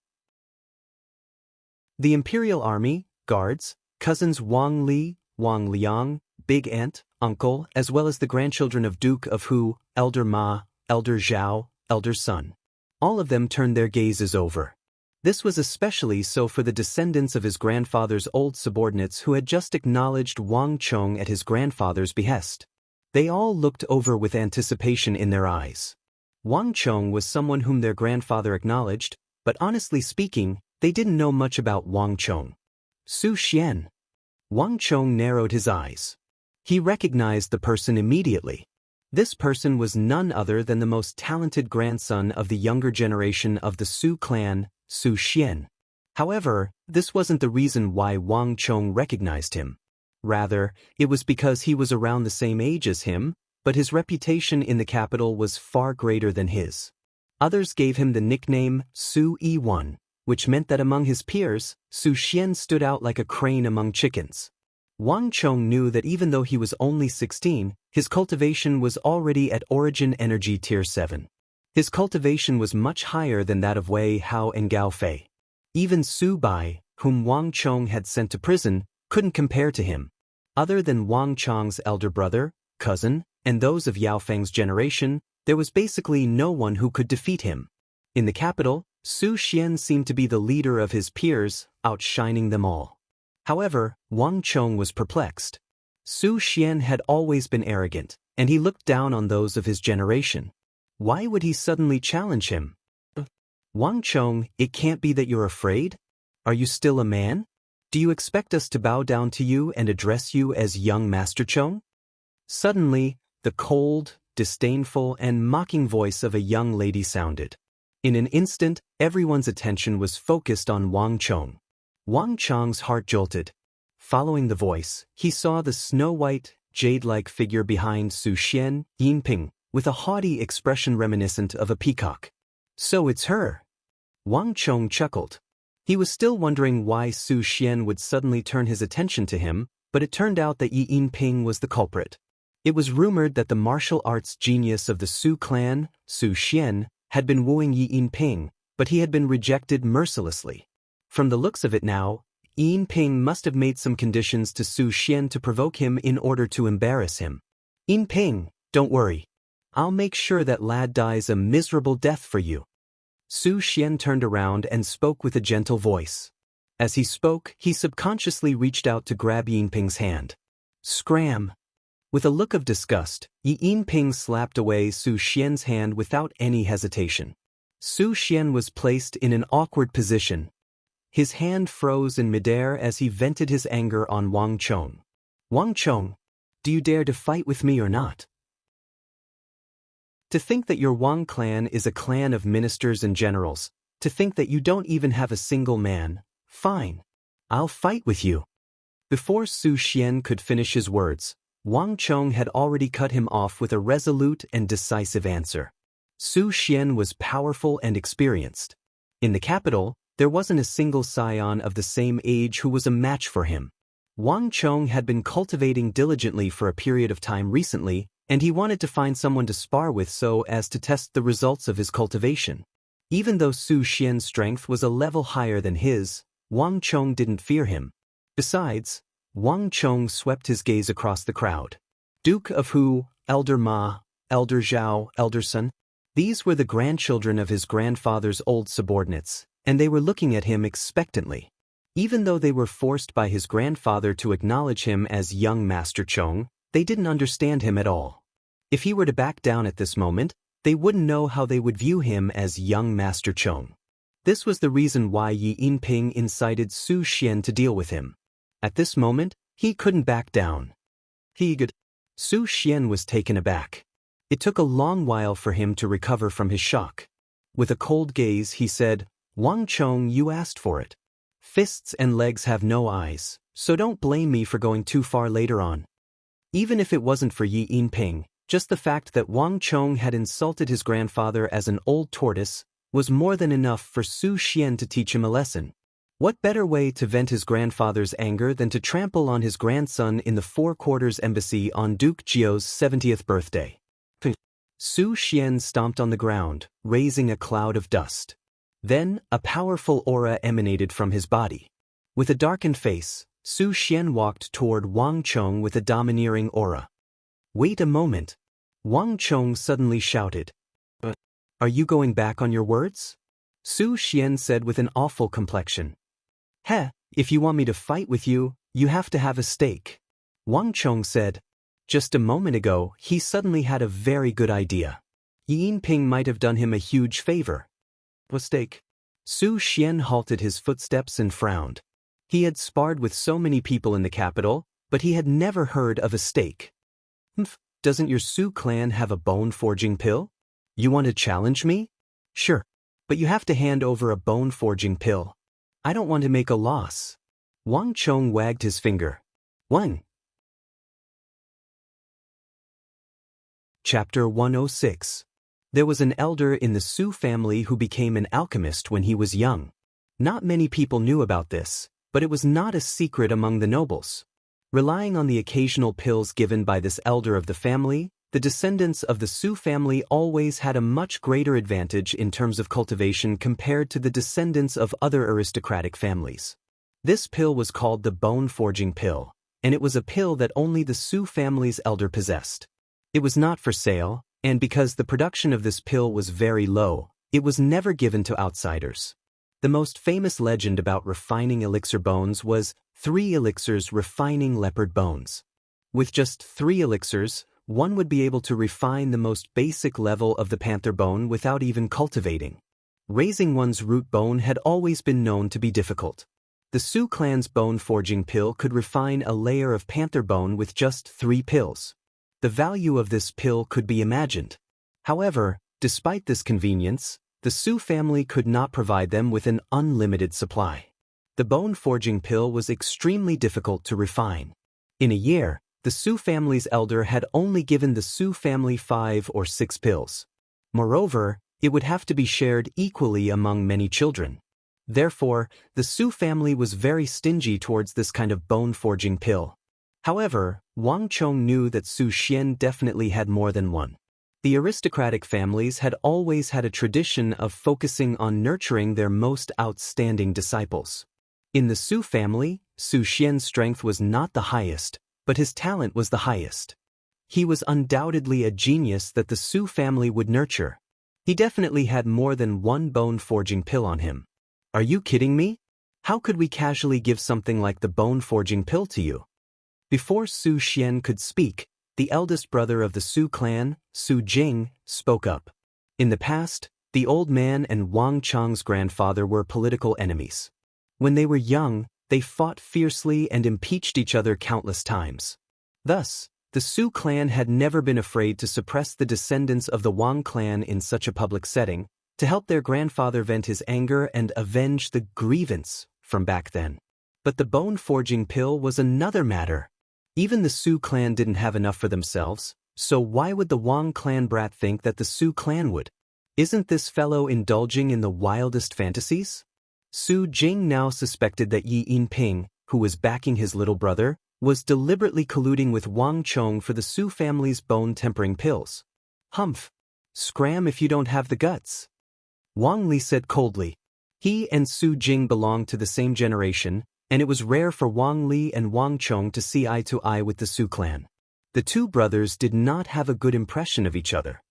The Imperial Army, guards, cousins Wang Li, Wang Liang, Big Aunt, Uncle, as well as the grandchildren of Duke of Hu, Elder Ma, Elder Zhao, Elder Sun. All of them turned their gazes over. This was especially so for the descendants of his grandfather's old subordinates who had just acknowledged Wang Chong at his grandfather's behest. They all looked over with anticipation in their eyes. Wang Chong was someone whom their grandfather acknowledged, but honestly speaking, they didn't know much about Wang Chong. Su Xian. Wang Chong narrowed his eyes. He recognized the person immediately. This person was none other than the most talented grandson of the younger generation of the Su clan, Su Xian. However, this wasn't the reason why Wang Chong recognized him. Rather, it was because he was around the same age as him, but his reputation in the capital was far greater than his. Others gave him the nickname Su Yi1, which meant that among his peers, Su Xian stood out like a crane among chickens. Wang Chong knew that even though he was only 16, his cultivation was already at Origin Energy Tier 7. His cultivation was much higher than that of Wei Hao and Gao Fei. Even Su Bai, whom Wang Chong had sent to prison, couldn't compare to him. Other than Wang Chong's elder brother, cousin, and those of Yao Feng's generation, there was basically no one who could defeat him. In the capital, Su Xian seemed to be the leader of his peers, outshining them all. However, Wang Chong was perplexed. Su Xian had always been arrogant, and he looked down on those of his generation. Why would he suddenly challenge him? Wang Chong, it can't be that you're afraid? Are you still a man? Do you expect us to bow down to you and address you as young Master Chong? Suddenly, the cold, disdainful, and mocking voice of a young lady sounded. In an instant, everyone's attention was focused on Wang Chong. Wang Chong's heart jolted. Following the voice, he saw the snow-white, jade-like figure behind Su Xian, Yinping, with a haughty expression reminiscent of a peacock. So it's her. Wang Chong chuckled. He was still wondering why Su Xian would suddenly turn his attention to him, but it turned out that Yi Yinping was the culprit. It was rumored that the martial arts genius of the Su clan, Su Xian, had been wooing Yi Yinping, but he had been rejected mercilessly. From the looks of it now, Yi Yinping must have made some conditions to Su Xian to provoke him in order to embarrass him. Yinping, don't worry. I'll make sure that lad dies a miserable death for you. Su Xian turned around and spoke with a gentle voice. As he spoke, he subconsciously reached out to grab Yinping's hand. Scram! With a look of disgust, Yi Yinping slapped away Su Xian's hand without any hesitation. Su Xian was placed in an awkward position. His hand froze in midair as he vented his anger on Wang Chong. Wang Chong, do you dare to fight with me or not? To think that your Wang clan is a clan of ministers and generals. To think that you don't even have a single man. Fine. I'll fight with you. Before Su Xian could finish his words, Wang Chong had already cut him off with a resolute and decisive answer. Su Xian was powerful and experienced. In the capital, there wasn't a single scion of the same age who was a match for him. Wang Chong had been cultivating diligently for a period of time recently, and he wanted to find someone to spar with so as to test the results of his cultivation. Even though Su Xian's strength was a level higher than his, Wang Chong didn't fear him. Besides, Wang Chong swept his gaze across the crowd. Duke of Hu, Elder Ma, Elder Zhao, Elder Sun. These were the grandchildren of his grandfather's old subordinates, and they were looking at him expectantly. Even though they were forced by his grandfather to acknowledge him as young Master Chong, they didn't understand him at all. If he were to back down at this moment, they wouldn't know how they would view him as young Master Chong. This was the reason why Yi Yinping incited Su Xian to deal with him. At this moment, he couldn't back down. Su Xian was taken aback. It took a long while for him to recover from his shock. With a cold gaze, he said, "Wang Chong, you asked for it. Fists and legs have no eyes, so don't blame me for going too far later on." Even if it wasn't for Yi Yinping, just the fact that Wang Chong had insulted his grandfather as an old tortoise was more than enough for Su Xian to teach him a lesson. What better way to vent his grandfather's anger than to trample on his grandson in the Four Quarters Embassy on Duke Jiao's 70th birthday? Su Xian stomped on the ground, raising a cloud of dust. Then, a powerful aura emanated from his body. With a darkened face, Su Xian walked toward Wang Chong with a domineering aura. "Wait a moment." Wang Chong suddenly shouted. "Are you going back on your words?" Su Xian said with an awful complexion. If you want me to fight with you, you have to have a stake." Wang Chong said. Just a moment ago, he suddenly had a very good idea. Yi Yinping might have done him a huge favor. "A stake?" Su Xian halted his footsteps and frowned. He had sparred with so many people in the capital, but he had never heard of a stake. Doesn't your Su clan have a bone-forging pill? You want to challenge me? Sure, but you have to hand over a bone-forging pill. I don't want to make a loss. Wang Chong wagged his finger. 1. Chapter 106. There was an elder in the Su family who became an alchemist when he was young. Not many people knew about this, but it was not a secret among the nobles. Relying on the occasional pills given by this elder of the family, the descendants of the Su family always had a much greater advantage in terms of cultivation compared to the descendants of other aristocratic families. This pill was called the bone-forging pill, and it was a pill that only the Su family's elder possessed. It was not for sale, and because the production of this pill was very low, it was never given to outsiders. The most famous legend about refining elixir bones was 3 elixirs refining leopard bones. With just 3 elixirs, one would be able to refine the most basic level of the panther bone without even cultivating. Raising one's root bone had always been known to be difficult. The Su clan's bone-forging pill could refine a layer of panther bone with just 3 pills. The value of this pill could be imagined. However, despite this convenience, the Su family could not provide them with an unlimited supply. The bone-forging pill was extremely difficult to refine. In a year, the Su family's elder had only given the Su family 5 or 6 pills. Moreover, it would have to be shared equally among many children. Therefore, the Su family was very stingy towards this kind of bone-forging pill. However, Wang Chong knew that Su Xian definitely had more than one. The aristocratic families had always had a tradition of focusing on nurturing their most outstanding disciples. In the Su family, Su Xian's strength was not the highest, but his talent was the highest. He was undoubtedly a genius that the Su family would nurture. He definitely had more than one bone-forging pill on him. Are you kidding me? How could we casually give something like the bone-forging pill to you? Before Su Xian could speak, the eldest brother of the Su clan, Su Jing, spoke up. In the past, the old man and Wang Chong's grandfather were political enemies. When they were young, they fought fiercely and impeached each other countless times. Thus, The Su clan had never been afraid to suppress the descendants of the Wang clan in such a public setting, to help their grandfather vent his anger and avenge the grievance from back then. But the bone-forging pill was another matter. Even the Su clan didn't have enough for themselves, so why would the Wang clan brat think that the Su clan would? Isn't this fellow indulging in the wildest fantasies? Su Jing now suspected that Yi Yinping, who was backing his little brother, was deliberately colluding with Wang Chong for the Su family's bone-tempering pills. Humph! Scram if you don't have the guts. Wang Li said coldly. He and Su Jing belonged to the same generation, and it was rare for Wang Li and Wang Chong to see eye to eye with the Su clan. The two brothers did not have a good impression of each other.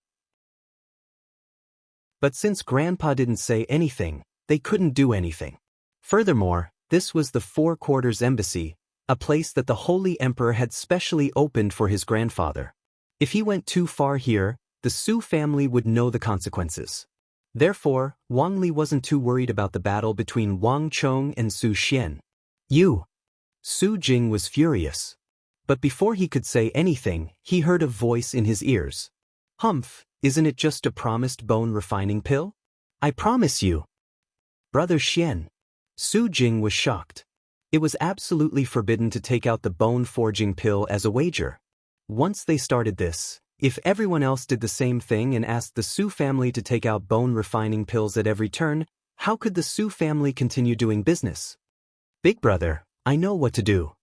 But since Grandpa didn't say anything, they couldn't do anything. Furthermore, this was the Four Quarters Embassy, a place that the Holy Emperor had specially opened for his grandfather. If he went too far here, the Su family would know the consequences. Therefore, Wang Li wasn't too worried about the battle between Wang Chong and Su Xian. You! Su Jing was furious. But before he could say anything, he heard a voice in his ears. Humph, isn't it just a promised bone-refining pill? I promise you. Brother Xian. Su Jing was shocked. It was absolutely forbidden to take out the bone-forging pill as a wager. Once they started this, if everyone else did the same thing and asked the Su family to take out bone-refining pills at every turn, how could the Su family continue doing business? Big brother, I know what to do.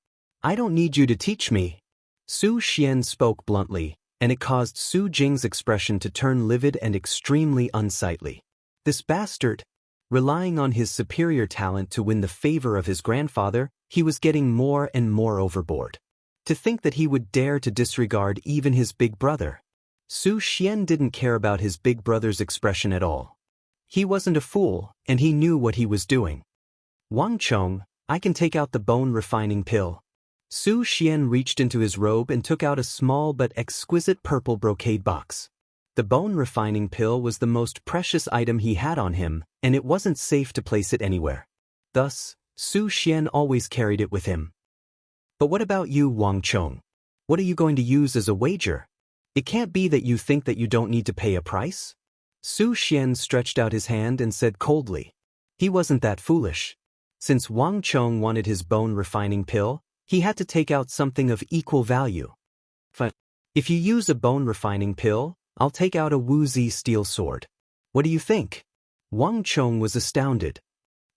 I don't need you to teach me. Su Xian spoke bluntly, and it caused Su Jing's expression to turn livid and extremely unsightly. This bastard! Relying on his superior talent to win the favor of his grandfather, he was getting more and more overboard. To think that he would dare to disregard even his big brother. Su Xian didn't care about his big brother's expression at all. He wasn't a fool, and he knew what he was doing. Wang Chong, I can take out the bone-refining pill. Su Xian reached into his robe and took out a small but exquisite purple brocade box. The bone-refining pill was the most precious item he had on him, and it wasn't safe to place it anywhere. Thus, Su Xian always carried it with him. But what about you, Wang Chong? What are you going to use as a wager? It can't be that you think that you don't need to pay a price? Su Xian stretched out his hand and said coldly. He wasn't that foolish. Since Wang Chong wanted his bone-refining pill, he had to take out something of equal value. But if you use a bone-refining pill, I'll take out a Wuxia steel sword. What do you think? Wang Chong was astounded.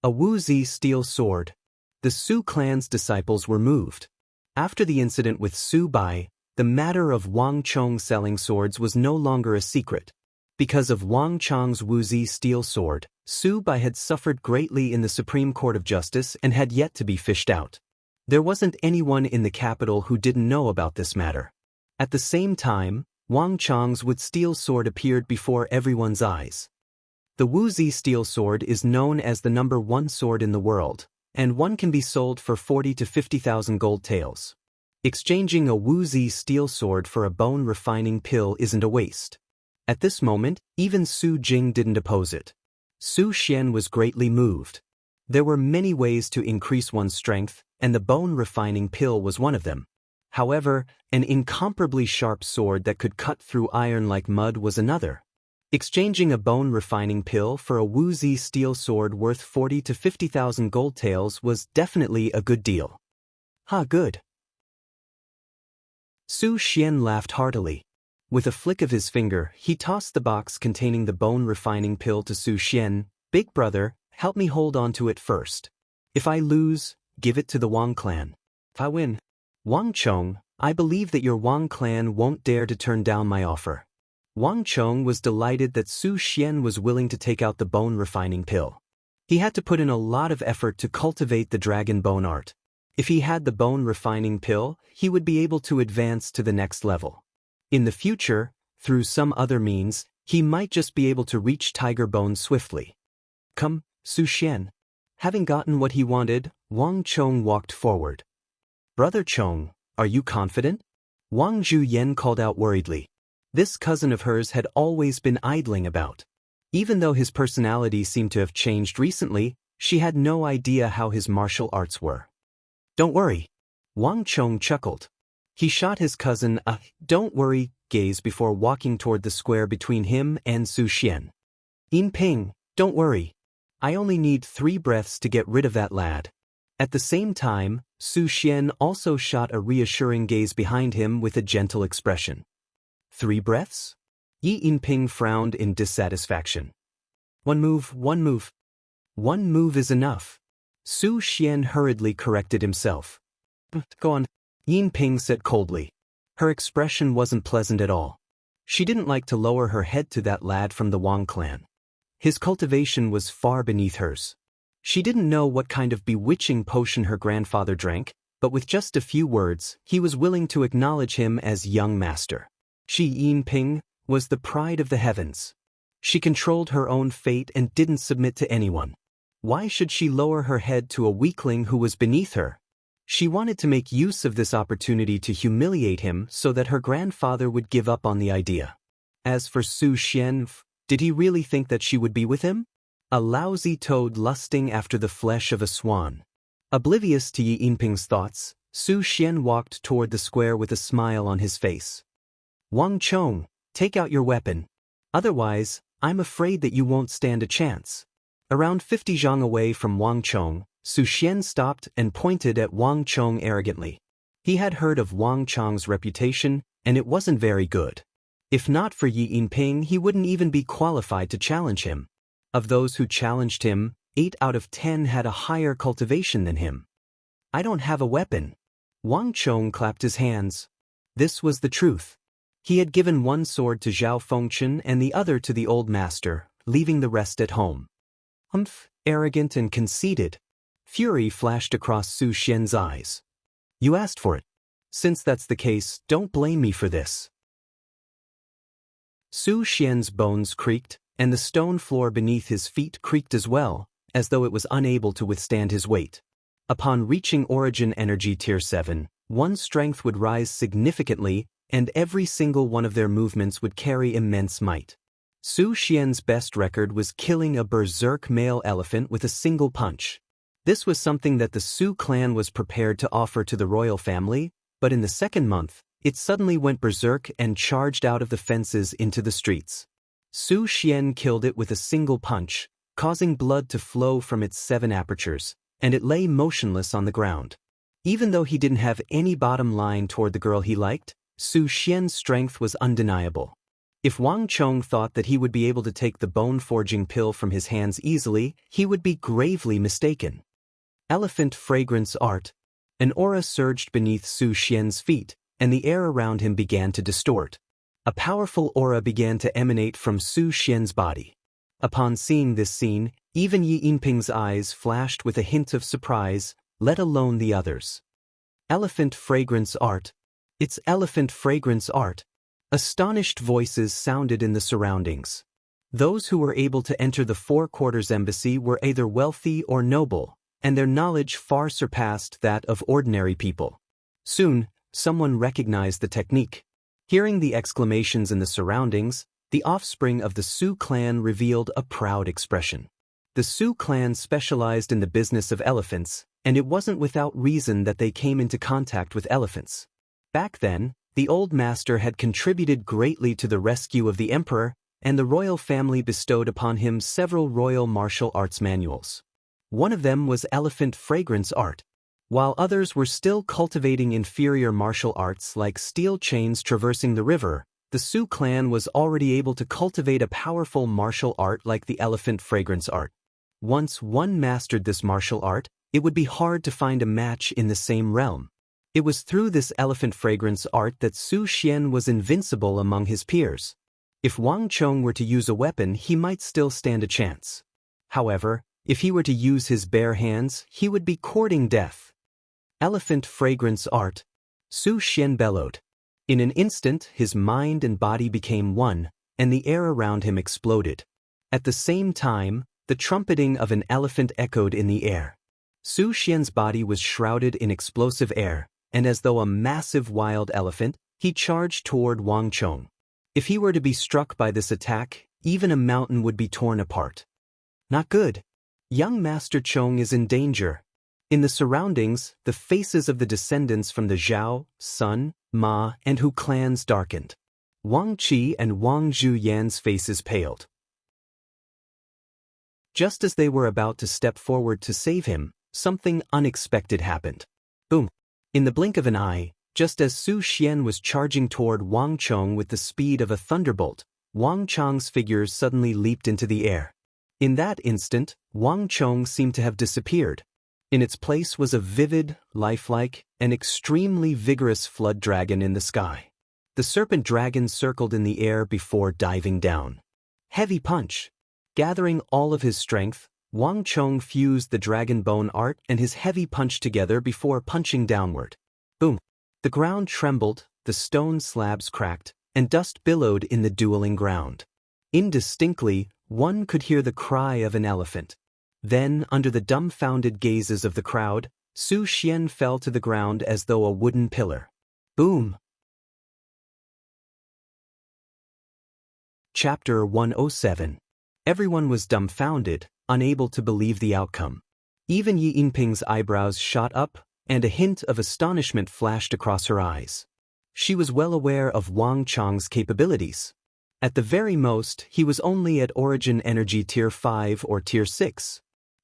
A Wuxia steel sword. The Su clan's disciples were moved. After the incident with Su Bai, the matter of Wang Chong selling swords was no longer a secret. Because of Wang Chong's Wuxia steel sword, Su Bai had suffered greatly in the Supreme Court of Justice and had yet to be fished out. There wasn't anyone in the capital who didn't know about this matter. At the same time, Wang Chong's wood steel sword appeared before everyone's eyes. The Wuxia steel sword is known as the #1 sword in the world, and one can be sold for 40 to 50,000 gold taels. Exchanging a Wuxia steel sword for a bone-refining pill isn't a waste. At this moment, even Su Jing didn't oppose it. Su Xian was greatly moved. There were many ways to increase one's strength, and the bone-refining pill was one of them. However, an incomparably sharp sword that could cut through iron like mud was another. Exchanging a bone-refining pill for a Wuxia steel sword worth 40 to 50,000 gold taels was definitely a good deal. Good. Su Xian laughed heartily. With a flick of his finger, he tossed the box containing the bone-refining pill to Su Xian. Big brother, help me hold on to it first. If I lose, give it to the Wang clan. If I win, Wang Chong, I believe that your Wang clan won't dare to turn down my offer. Wang Chong was delighted that Su Xian was willing to take out the bone-refining pill. He had to put in a lot of effort to cultivate the dragon bone art. If he had the bone-refining pill, he would be able to advance to the next level. In the future, through some other means, he might just be able to reach tiger bone swiftly. Come, Su Xian. Having gotten what he wanted, Wang Chong walked forward. Brother Chong, are you confident? Wang Zhuyan called out worriedly. This cousin of hers had always been idling about. Even though his personality seemed to have changed recently, she had no idea how his martial arts were. Don't worry. Wang Chong chuckled. He shot his cousin a "don't worry" gaze before walking toward the square between him and Su Xian. "Ping, don't worry. I only need 3 breaths to get rid of that lad." At the same time, Su Xian also shot a reassuring gaze behind him with a gentle expression. 3 breaths? Ping frowned in dissatisfaction. One move. 1 move is enough. Su Xian hurriedly corrected himself. Go on, Ping said coldly. Her expression wasn't pleasant at all. She didn't like to lower her head to that lad from the Wang clan. His cultivation was far beneath hers. She didn't know what kind of bewitching potion her grandfather drank, but with just a few words, he was willing to acknowledge him as young master. Ping was the pride of the heavens. She controlled her own fate and didn't submit to anyone. Why should she lower her head to a weakling who was beneath her? She wanted to make use of this opportunity to humiliate him so that her grandfather would give up on the idea. As for Su Xian, did he really think that she would be with him? A lousy toad lusting after the flesh of a swan. Oblivious to Ping's thoughts, Su Xian walked toward the square with a smile on his face. Wang Chong, take out your weapon. Otherwise, I'm afraid that you won't stand a chance. Around 50 zhang away from Wang Chong, Su Xian stopped and pointed at Wang Chong arrogantly. He had heard of Wang Chong's reputation, and it wasn't very good. If not for Ping, he wouldn't even be qualified to challenge him. Of those who challenged him, 8 out of 10 had a higher cultivation than him. I don't have a weapon. Wang Chong clapped his hands. This was the truth. He had given one sword to Zhao Fengchen and the other to the old master, leaving the rest at home. Arrogant and conceited. Fury flashed across Su Xian's eyes. You asked for it. Since that's the case, don't blame me for this. Su Xian's bones creaked, and the stone floor beneath his feet creaked as well, as though it was unable to withstand his weight. Upon reaching Origin Energy Tier 7, one's strength would rise significantly, and every single one of their movements would carry immense might. Su Xian's best record was killing a berserk male elephant with a single punch. This was something that the Su clan was prepared to offer to the royal family, but in the second month, it suddenly went berserk and charged out of the fences into the streets. Su Xian killed it with a single punch, causing blood to flow from its 7 apertures, and it lay motionless on the ground. Even though he didn't have any bottom line toward the girl he liked, Su Xian's strength was undeniable. If Wang Chong thought that he would be able to take the bone-forging pill from his hands easily, he would be gravely mistaken. Elephant fragrance art. An aura surged beneath Su Xian's feet, and the air around him began to distort. A powerful aura began to emanate from Su Xian's body. Upon seeing this scene, even Ping's eyes flashed with a hint of surprise, let alone the others. Elephant fragrance art. It's elephant fragrance art. Astonished voices sounded in the surroundings. Those who were able to enter the Four Quarters Embassy were either wealthy or noble, and their knowledge far surpassed that of ordinary people. Soon, someone recognized the technique. Hearing the exclamations in the surroundings, the offspring of the Su clan revealed a proud expression. The Su clan specialized in the business of elephants, and it wasn't without reason that they came into contact with elephants. Back then, the old master had contributed greatly to the rescue of the emperor, and the royal family bestowed upon him several royal martial arts manuals. One of them was elephant fragrance art. While others were still cultivating inferior martial arts like steel chains traversing the river, the Su clan was already able to cultivate a powerful martial art like the elephant fragrance art. Once one mastered this martial art, it would be hard to find a match in the same realm. It was through this elephant fragrance art that Su Xian was invincible among his peers. If Wang Chong were to use a weapon, he might still stand a chance. However, if he were to use his bare hands, he would be courting death. Elephant fragrance art. Su Xian bellowed. In an instant, his mind and body became one, and the air around him exploded. At the same time, the trumpeting of an elephant echoed in the air. Su Xian's body was shrouded in explosive air, and as though a massive wild elephant, he charged toward Wang Chong. If he were to be struck by this attack, even a mountain would be torn apart. Not good. Young Master Chong is in danger. In the surroundings, the faces of the descendants from the Zhao, Sun, Ma, and Hu clans darkened. Wang Qi and Wang Zhuyan's faces paled. Just as they were about to step forward to save him, something unexpected happened. Boom! In the blink of an eye, just as Su Xian was charging toward Wang Chong with the speed of a thunderbolt, Wang Chong's figure suddenly leaped into the air. In that instant, Wang Chong seemed to have disappeared. In its place was a vivid, lifelike, and extremely vigorous flood dragon in the sky. The serpent dragon circled in the air before diving down. Heavy punch! Gathering all of his strength, Wang Chong fused the dragon bone art and his heavy punch together before punching downward. Boom! The ground trembled, the stone slabs cracked, and dust billowed in the dueling ground. Indistinctly, one could hear the cry of an elephant. Then, under the dumbfounded gazes of the crowd, Su Xian fell to the ground as though a wooden pillar. Boom! Chapter 107. Everyone was dumbfounded, unable to believe the outcome. Even Yi Yinping's eyebrows shot up, and a hint of astonishment flashed across her eyes. She was well aware of Wang Chong's capabilities. At the very most, he was only at Origin Energy Tier 5 or Tier 6.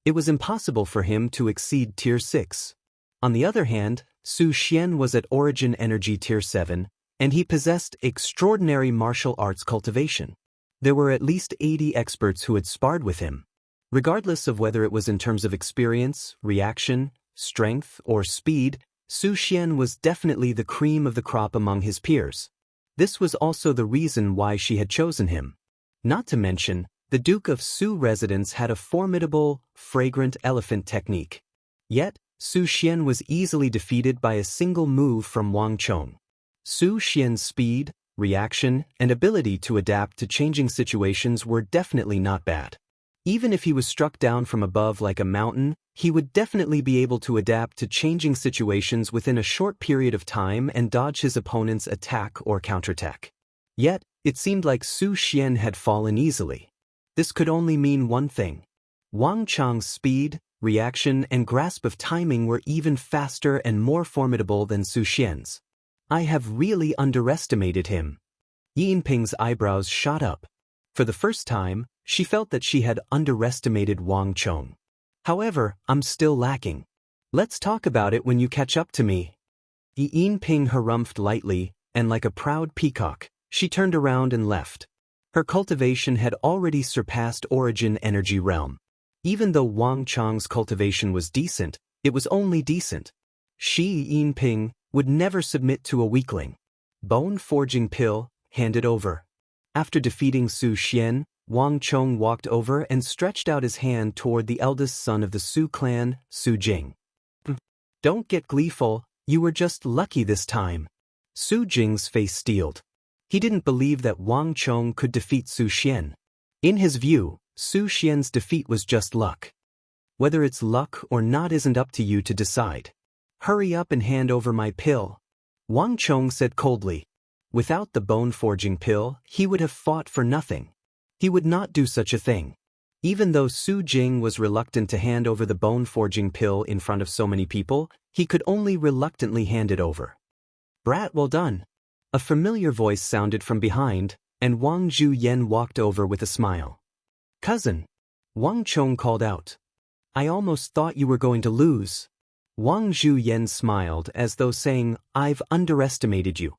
It was impossible for him to exceed Tier 6. On the other hand, Su Xian was at Origin Energy Tier 7, and he possessed extraordinary martial arts cultivation. There were at least 80 experts who had sparred with him. Regardless of whether it was in terms of experience, reaction, strength, or speed, Su Xian was definitely the cream of the crop among his peers. This was also the reason why she had chosen him. Not to mention, the Duke of Su residence had a formidable, fragrant elephant technique. Yet, Su Xian was easily defeated by a single move from Wang Chong. Su Xian's speed, reaction, and ability to adapt to changing situations were definitely not bad. Even if he was struck down from above like a mountain, he would definitely be able to adapt to changing situations within a short period of time and dodge his opponent's attack or counterattack. Yet, it seemed like Su Xian had fallen easily. This could only mean one thing. Wang Chong's speed, reaction, and grasp of timing were even faster and more formidable than Su Xian's. I have really underestimated him. Yi Yinping's eyebrows shot up. For the first time, she felt that she had underestimated Wang Chong. However, I'm still lacking. Let's talk about it when you catch up to me. Yi Yinping harumphed lightly, and like a proud peacock, she turned around and left. Her cultivation had already surpassed Origin Energy Realm. Even though Wang Chong's cultivation was decent, it was only decent. She, Yi Yinping, would never submit to a weakling. Bone forging pill, handed over. After defeating Su Xian, Wang Chong walked over and stretched out his hand toward the eldest son of the Su clan, Su Jing. Don't get gleeful, you were just lucky this time. Su Jing's face steeled. He didn't believe that Wang Chong could defeat Su Xian. In his view, Su Xian's defeat was just luck. Whether it's luck or not isn't up to you to decide. Hurry up and hand over my pill. Wang Chong said coldly. Without the bone-forging pill, he would have fought for nothing. He would not do such a thing. Even though Su Jing was reluctant to hand over the bone-forging pill in front of so many people, he could only reluctantly hand it over. Brat, well done. A familiar voice sounded from behind, and Wang Zhuyan walked over with a smile. Cousin. Wang Chong called out. I almost thought you were going to lose. Wang Zhuyan smiled as though saying, I've underestimated you.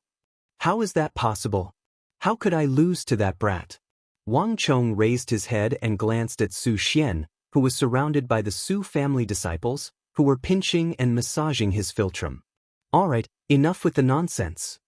How is that possible? How could I lose to that brat? Wang Chong raised his head and glanced at Su Xian, who was surrounded by the Su family disciples, who were pinching and massaging his philtrum. All right, enough with the nonsense.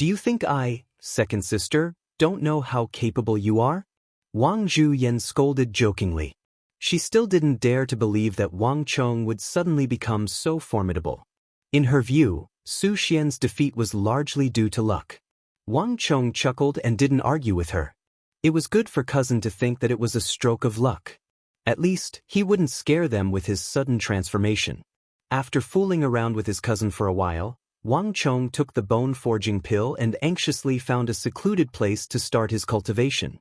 Do you think I, second sister, don't know how capable you are? Wang Zhuyan scolded jokingly. She still didn't dare to believe that Wang Chong would suddenly become so formidable. In her view, Su Xian's defeat was largely due to luck. Wang Chong chuckled and didn't argue with her. It was good for cousin to think that it was a stroke of luck. At least, he wouldn't scare them with his sudden transformation. After fooling around with his cousin for a while, Wang Chong took the bone-forging pill and anxiously found a secluded place to start his cultivation.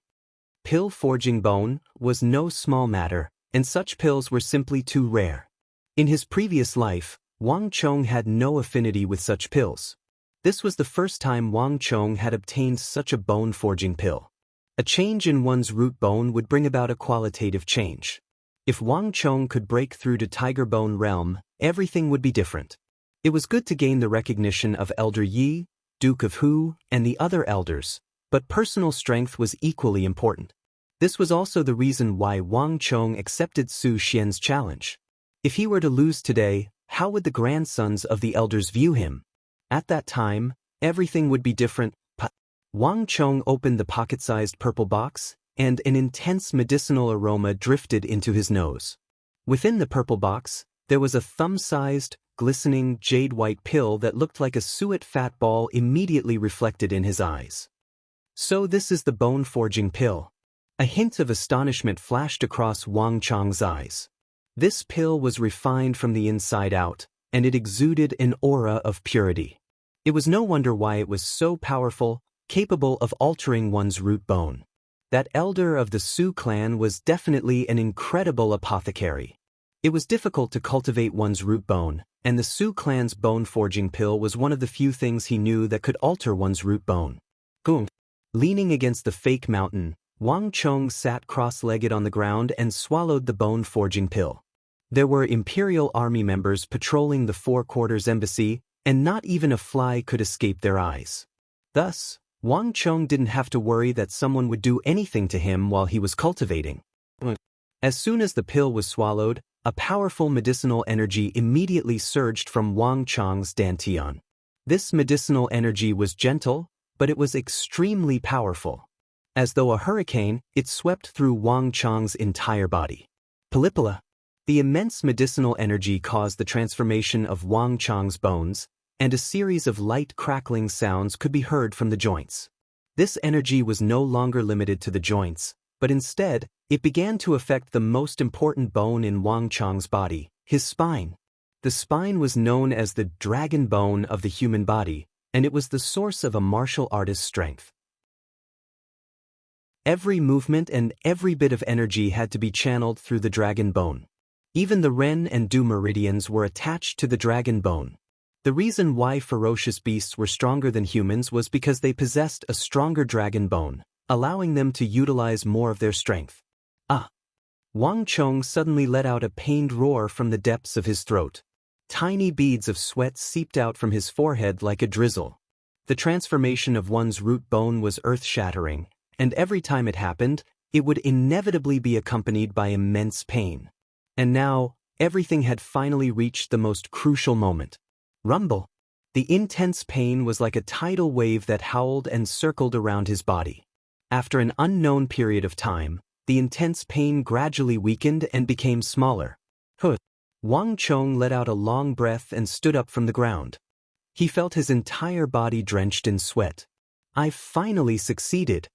Pill forging bone was no small matter, and such pills were simply too rare. In his previous life, Wang Chong had no affinity with such pills. This was the first time Wang Chong had obtained such a bone-forging pill. A change in one's root bone would bring about a qualitative change. If Wang Chong could break through to Tiger Bone realm, everything would be different. It was good to gain the recognition of Elder Yi, Duke of Hu, and the other elders, but personal strength was equally important. This was also the reason why Wang Chong accepted Su Xian's challenge. If he were to lose today, how would the grandsons of the elders view him? At that time, everything would be different. Wang Chong opened the pocket-sized purple box, and an intense medicinal aroma drifted into his nose. Within the purple box, there was a thumb-sized, glistening jade-white pill that looked like a suet fat ball immediately reflected in his eyes. So this is the bone-forging pill. A hint of astonishment flashed across Wang Chong's eyes. This pill was refined from the inside out, and it exuded an aura of purity. It was no wonder why it was so powerful, capable of altering one's root bone. That elder of the Su clan was definitely an incredible apothecary. It was difficult to cultivate one's root bone, and the Su clan's bone-forging pill was one of the few things he knew that could alter one's root bone. Leaning against the fake mountain, Wang Chong sat cross-legged on the ground and swallowed the bone-forging pill. There were Imperial Army members patrolling the Four Quarters Embassy, and not even a fly could escape their eyes. Thus, Wang Chong didn't have to worry that someone would do anything to him while he was cultivating. As soon as the pill was swallowed, a powerful medicinal energy immediately surged from Wang Chong's dantian. This medicinal energy was gentle, but it was extremely powerful. As though a hurricane, it swept through Wang Chong's entire body. Palipala. The immense medicinal energy caused the transformation of Wang Chong's bones, and a series of light crackling sounds could be heard from the joints. This energy was no longer limited to the joints, but instead, it began to affect the most important bone in Wang Chong's body, his spine. The spine was known as the dragon bone of the human body, and it was the source of a martial artist's strength. Every movement and every bit of energy had to be channeled through the dragon bone. Even the Ren and Du meridians were attached to the dragon bone. The reason why ferocious beasts were stronger than humans was because they possessed a stronger dragon bone, allowing them to utilize more of their strength. Wang Chong suddenly let out a pained roar from the depths of his throat. Tiny beads of sweat seeped out from his forehead like a drizzle. The transformation of one's root bone was earth-shattering, and every time it happened, it would inevitably be accompanied by immense pain. And now, everything had finally reached the most crucial moment. Rumble. The intense pain was like a tidal wave that howled and circled around his body. After an unknown period of time, the intense pain gradually weakened and became smaller. Wang Chong let out a long breath and stood up from the ground. He felt his entire body drenched in sweat. "I've finally succeeded."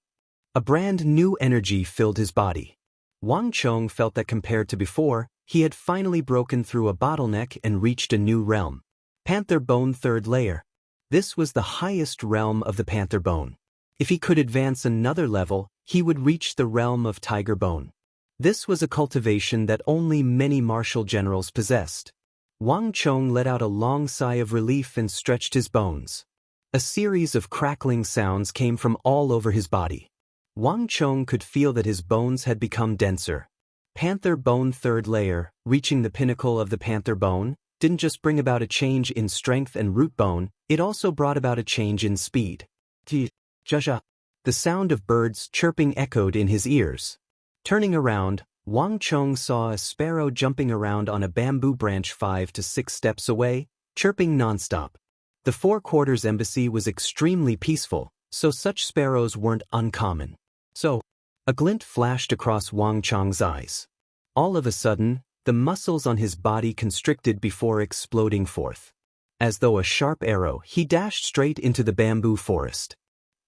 A brand new energy filled his body. Wang Chong felt that compared to before, he had finally broken through a bottleneck and reached a new realm. Panther Bone Third Layer. This was the highest realm of the Panther Bone. If he could advance another level, he would reach the realm of Tiger Bone. This was a cultivation that only many martial generals possessed. Wang Chong let out a long sigh of relief and stretched his bones. A series of crackling sounds came from all over his body. Wang Chong could feel that his bones had become denser. Panther Bone Third Layer, reaching the pinnacle of the Panther Bone, didn't just bring about a change in strength and root bone, it also brought about a change in speed. The sound of birds chirping echoed in his ears. Turning around, Wang Chong saw a sparrow jumping around on a bamboo branch 5 to 6 steps away, chirping nonstop. The Four Quarters Embassy was extremely peaceful, so such sparrows weren't uncommon. A glint flashed across Wang Chong's eyes. All of a sudden, the muscles on his body constricted before exploding forth. As though a sharp arrow, he dashed straight into the bamboo forest.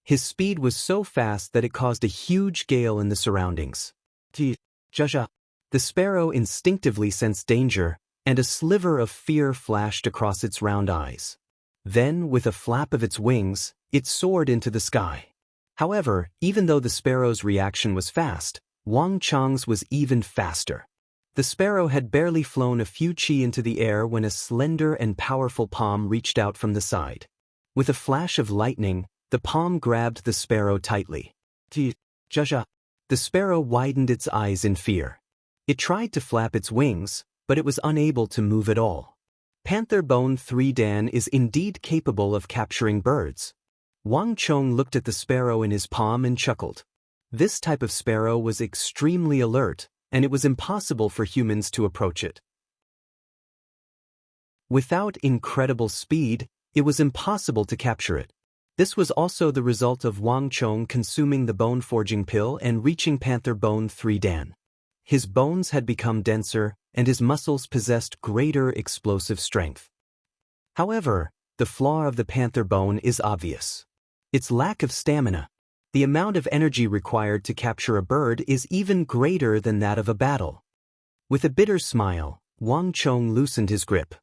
His speed was so fast that it caused a huge gale in the surroundings. The sparrow instinctively sensed danger, and a sliver of fear flashed across its round eyes. Then, with a flap of its wings, it soared into the sky. However, even though the sparrow's reaction was fast, Wang Chong's was even faster. The sparrow had barely flown a few chi into the air when a slender and powerful palm reached out from the side. With a flash of lightning, the palm grabbed the sparrow tightly. The sparrow widened its eyes in fear. It tried to flap its wings, but it was unable to move at all. Panther Bone 3 Dan is indeed capable of capturing birds. Wang Chong looked at the sparrow in his palm and chuckled. This type of sparrow was extremely alert, and it was impossible for humans to approach it. Without incredible speed, it was impossible to capture it. This was also the result of Wang Chong consuming the bone-forging pill and reaching Panther Bone 3 Dan. His bones had become denser, and his muscles possessed greater explosive strength. However, the flaw of the panther bone is obvious. Its lack of stamina. The amount of energy required to capture a bird is even greater than that of a battle. With a bitter smile, Wang Chong loosened his grip.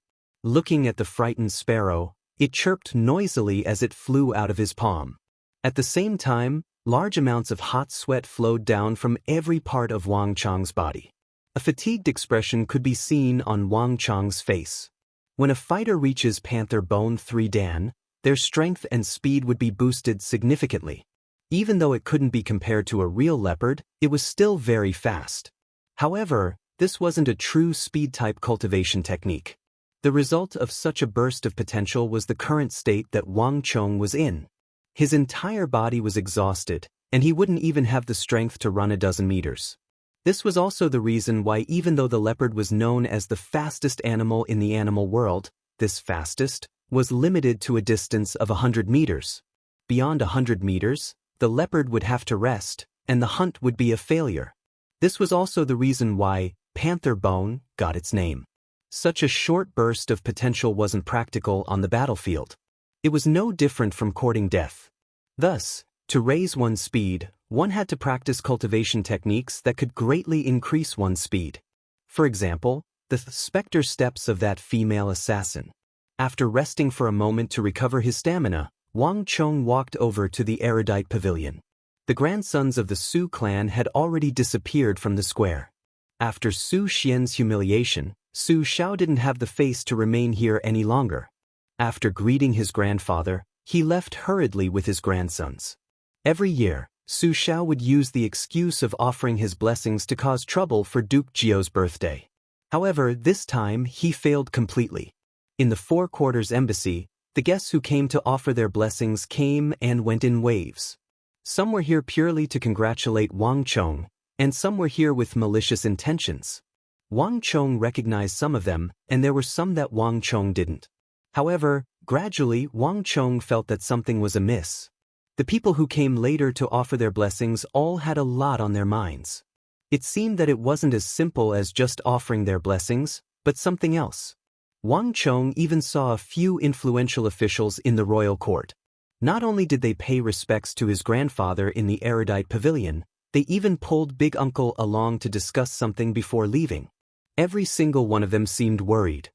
Looking at the frightened sparrow, it chirped noisily as it flew out of his palm. At the same time, large amounts of hot sweat flowed down from every part of Wang Chong's body. A fatigued expression could be seen on Wang Chong's face. When a fighter reaches Panther Bone 3 Dan, their strength and speed would be boosted significantly. Even though it couldn't be compared to a real leopard, it was still very fast. However, this wasn't a true speed-type cultivation technique. The result of such a burst of potential was the current state that Wang Chong was in. His entire body was exhausted, and he wouldn't even have the strength to run a dozen meters. This was also the reason why, even though the leopard was known as the fastest animal in the animal world, this fastest was limited to a distance of 100 meters. Beyond 100 meters, the leopard would have to rest, and the hunt would be a failure. This was also the reason why Panther Bone got its name. Such a short burst of potential wasn't practical on the battlefield. It was no different from courting death. Thus, to raise one's speed, one had to practice cultivation techniques that could greatly increase one's speed. For example, the specter steps of that female assassin. After resting for a moment to recover his stamina, Wang Chong walked over to the erudite pavilion. The grandsons of the Su clan had already disappeared from the square. After Su Xian's humiliation, Su Xiao didn't have the face to remain here any longer. After greeting his grandfather, he left hurriedly with his grandsons. Every year, Su Xiao would use the excuse of offering his blessings to cause trouble for Duke Jiu's birthday. However, this time he failed completely. In the Four Quarters Embassy, the guests who came to offer their blessings came and went in waves. Some were here purely to congratulate Wang Chong, and some were here with malicious intentions. Wang Chong recognized some of them, and there were some that Wang Chong didn't. However, gradually Wang Chong felt that something was amiss. The people who came later to offer their blessings all had a lot on their minds. It seemed that it wasn't as simple as just offering their blessings, but something else. Wang Chong even saw a few influential officials in the royal court. Not only did they pay respects to his grandfather in the erudite pavilion, they even pulled Big Uncle along to discuss something before leaving. Every single one of them seemed worried.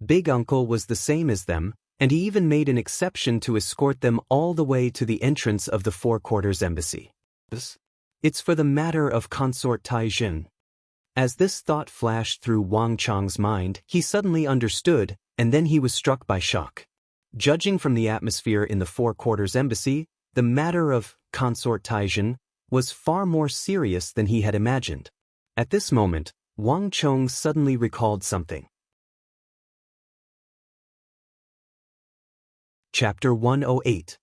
Big Uncle was the same as them, and he even made an exception to escort them all the way to the entrance of the Four Quarters Embassy. It's for the matter of Consort Taijin. As this thought flashed through Wang Chong's mind, he suddenly understood, and then he was struck by shock. Judging from the atmosphere in the Four Quarters Embassy, the matter of Consort Taijin was far more serious than he had imagined. At this moment, Wang Chong suddenly recalled something. Chapter 108.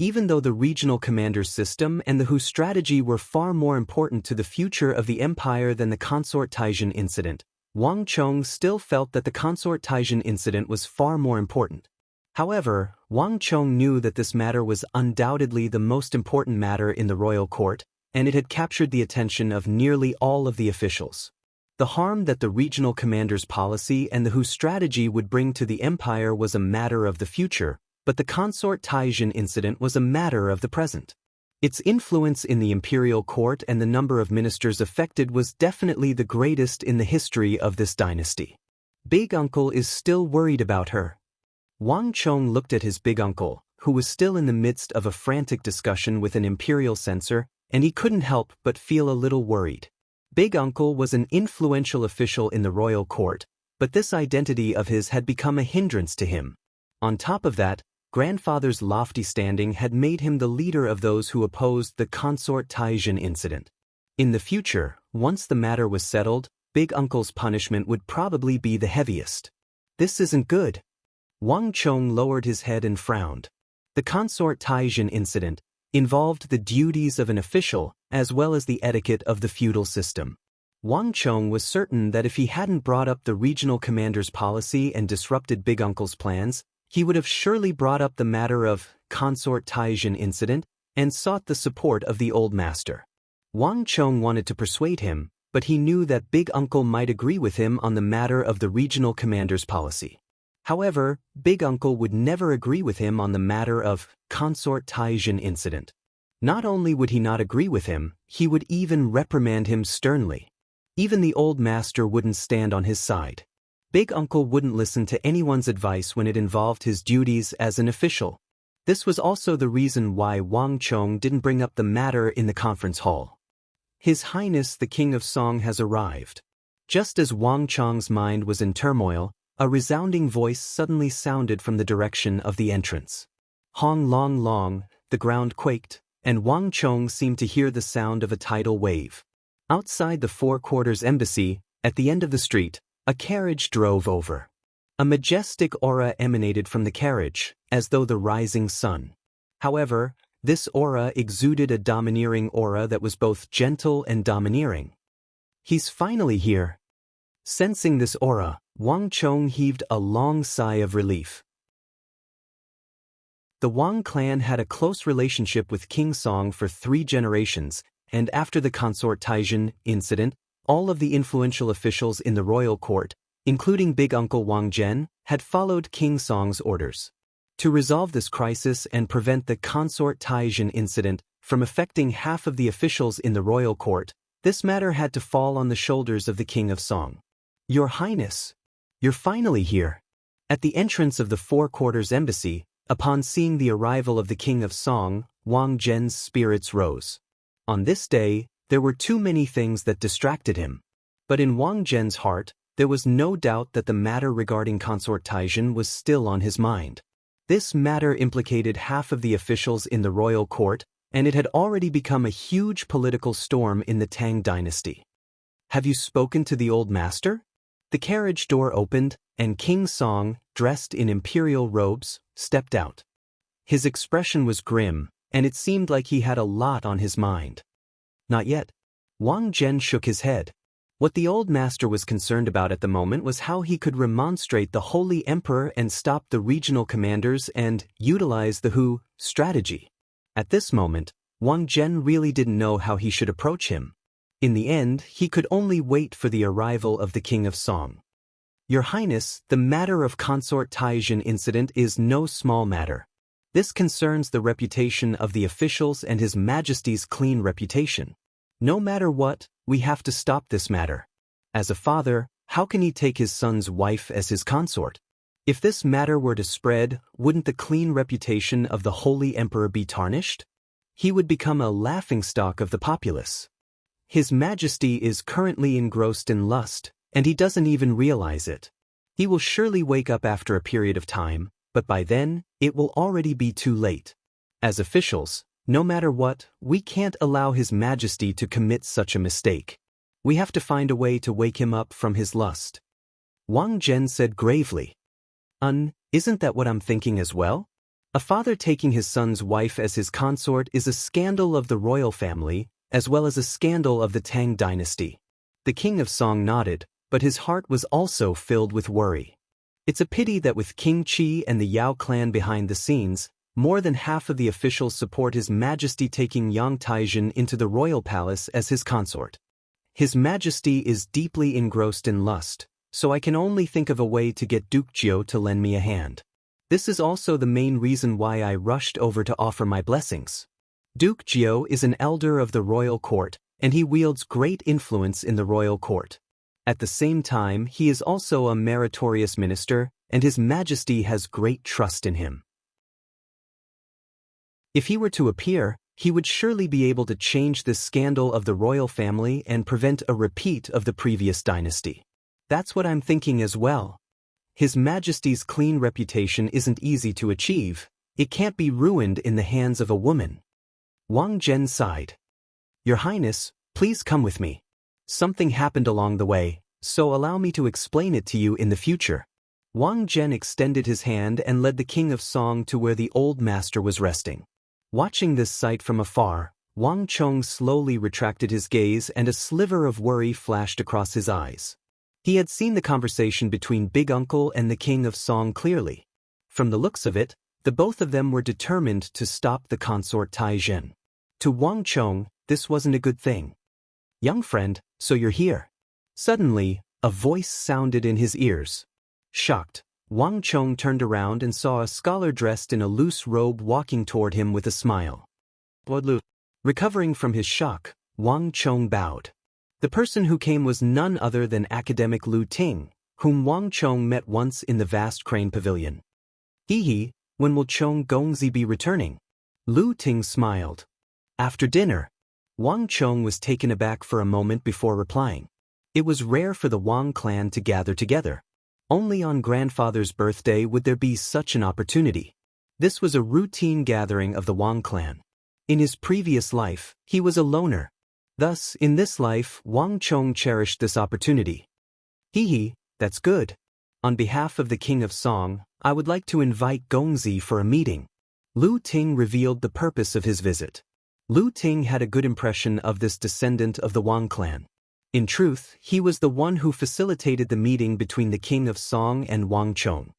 Even though the regional commander system and the Hu strategy were far more important to the future of the empire than the Consort Taijin incident, Wang Chong still felt that the Consort Taijin incident was far more important. However, Wang Chong knew that this matter was undoubtedly the most important matter in the royal court, and it had captured the attention of nearly all of the officials. The harm that the regional commander's policy and the Hu strategy would bring to the empire was a matter of the future, but the Consort Taijin incident was a matter of the present. Its influence in the imperial court and the number of ministers affected was definitely the greatest in the history of this dynasty. Big Uncle is still worried about her. Wang Chong looked at his big uncle, who was still in the midst of a frantic discussion with an imperial censor, and he couldn't help but feel a little worried. Big Uncle was an influential official in the royal court, but this identity of his had become a hindrance to him. On top of that, grandfather's lofty standing had made him the leader of those who opposed the consort Taizhen incident. In the future, once the matter was settled, Big Uncle's punishment would probably be the heaviest. This isn't good. Wang Chong lowered his head and frowned. The consort Taizhen incident involved the duties of an official as well as the etiquette of the feudal system. Wang Chong was certain that if he hadn't brought up the regional commander's policy and disrupted Big Uncle's plans, he would have surely brought up the matter of consort Taizhen incident and sought the support of the old master. Wang Chong wanted to persuade him, but he knew that Big Uncle might agree with him on the matter of the regional commander's policy. However, Big Uncle would never agree with him on the matter of consort Taizhen incident. Not only would he not agree with him, he would even reprimand him sternly. Even the old master wouldn't stand on his side. Big Uncle wouldn't listen to anyone's advice when it involved his duties as an official. This was also the reason why Wang Chong didn't bring up the matter in the conference hall. His Highness the King of Song has arrived. Just as Wang Chong's mind was in turmoil, a resounding voice suddenly sounded from the direction of the entrance. Hong long long, the ground quaked, and Wang Chong seemed to hear the sound of a tidal wave. Outside the Four Quarters Embassy, at the end of the street, a carriage drove over. A majestic aura emanated from the carriage, as though the rising sun. However, this aura exuded a domineering aura that was both gentle and domineering. He's finally here. Sensing this aura, Wang Chong heaved a long sigh of relief. The Wang clan had a close relationship with King Song for 3 generations, and after the consort Taizhen incident, all of the influential officials in the royal court, including Big Uncle Wang Zhen, had followed King Song's orders. To resolve this crisis and prevent the consort Taizhen incident from affecting half of the officials in the royal court, this matter had to fall on the shoulders of the King of Song. Your Highness, you're finally here. At the entrance of the Four Quarters Embassy, upon seeing the arrival of the King of Song, Wang Zhen's spirits rose. On this day, there were too many things that distracted him. But in Wang Zhen's heart, there was no doubt that the matter regarding consort Taizhen was still on his mind. This matter implicated half of the officials in the royal court, and it had already become a huge political storm in the Tang dynasty. Have you spoken to the old master? The carriage door opened, and King Song, dressed in imperial robes, stepped out. His expression was grim, and it seemed like he had a lot on his mind. Not yet. Wang Zhen shook his head. What the old master was concerned about at the moment was how he could remonstrate the Holy Emperor and stop the regional commanders and utilize the Hu strategy. At this moment, Wang Zhen really didn't know how he should approach him. In the end, he could only wait for the arrival of the King of Song. Your Highness, the matter of consort Taizhen incident is no small matter. This concerns the reputation of the officials and His Majesty's clean reputation. No matter what, we have to stop this matter. As a father, how can he take his son's wife as his consort? If this matter were to spread, wouldn't the clean reputation of the Holy Emperor be tarnished? He would become a laughingstock of the populace. His Majesty is currently engrossed in lust, and he doesn't even realize it. He will surely wake up after a period of time, but by then, it will already be too late. As officials, no matter what, we can't allow His Majesty to commit such a mistake. We have to find a way to wake him up from his lust. Wang Zhen said gravely. Isn't that what I'm thinking as well? A father taking his son's wife as his consort is a scandal of the royal family, as well as a scandal of the Tang dynasty. The King of Song nodded, but his heart was also filled with worry. It's a pity that with King Qi and the Yao clan behind the scenes, more than half of the officials support His Majesty taking Yang Taizhen into the royal palace as his consort. His Majesty is deeply engrossed in lust, so I can only think of a way to get Duke Jiao to lend me a hand. This is also the main reason why I rushed over to offer my blessings. Duke Jiao is an elder of the royal court, and he wields great influence in the royal court. At the same time, he is also a meritorious minister, and His Majesty has great trust in him. If he were to appear, he would surely be able to change this scandal of the royal family and prevent a repeat of the previous dynasty. That's what I'm thinking as well. His Majesty's clean reputation isn't easy to achieve. It can't be ruined in the hands of a woman. Wang Zhen sighed. Your Highness, please come with me. Something happened along the way, so allow me to explain it to you in the future. Wang Zhen extended his hand and led the King of Song to where the old master was resting. Watching this sight from afar, Wang Chong slowly retracted his gaze and a sliver of worry flashed across his eyes. He had seen the conversation between Big Uncle and the King of Song clearly. From the looks of it, the both of them were determined to stop the consort Tai Zhen. To Wang Chong, this wasn't a good thing. Young friend, so you're here. Suddenly, a voice sounded in his ears. Shocked, Wang Chong turned around and saw a scholar dressed in a loose robe walking toward him with a smile. Recovering from his shock, Wang Chong bowed. The person who came was none other than academic Lu Ting, whom Wang Chong met once in the vast crane pavilion. Hee, when will Chong Gongzi be returning? Lu Ting smiled. After dinner. Wang Chong was taken aback for a moment before replying. It was rare for the Wang clan to gather together. Only on grandfather's birthday would there be such an opportunity. This was a routine gathering of the Wang clan. In his previous life, he was a loner. Thus, in this life, Wang Chong cherished this opportunity. Hee, that's good. On behalf of the King of Song, I would like to invite Gongzi for a meeting. Lu Ting revealed the purpose of his visit. Lu Ting had a good impression of this descendant of the Wang clan. In truth, he was the one who facilitated the meeting between the King of Song and Wang Chong.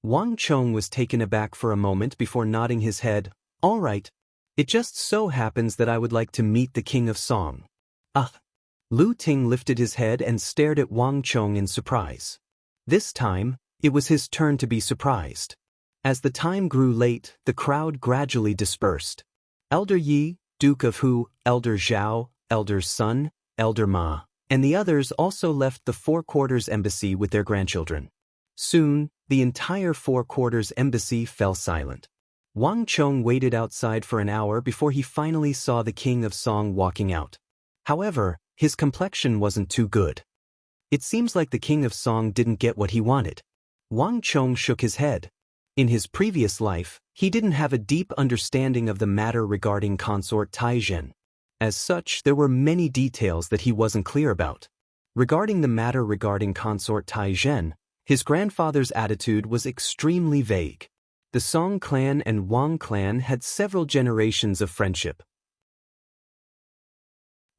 Wang Chong was taken aback for a moment before nodding his head. All right. It just so happens that I would like to meet the King of Song. Lu Ting lifted his head and stared at Wang Chong in surprise. This time, it was his turn to be surprised. As the time grew late, the crowd gradually dispersed. Elder Yi, Duke of Hu, Elder Zhao, Elder Sun, Elder Ma, and the others also left the Four Quarters Embassy with their grandchildren. Soon, the entire Four Quarters Embassy fell silent. Wang Chong waited outside for an hour before he finally saw the King of Song walking out. However, his complexion wasn't too good. It seems like the King of Song didn't get what he wanted. Wang Chong shook his head. In his previous life, he didn't have a deep understanding of the matter regarding consort Tai Zhen. As such, there were many details that he wasn't clear about. Regarding the matter regarding consort Tai Zhen, his grandfather's attitude was extremely vague. The Song clan and Wang clan had several generations of friendship.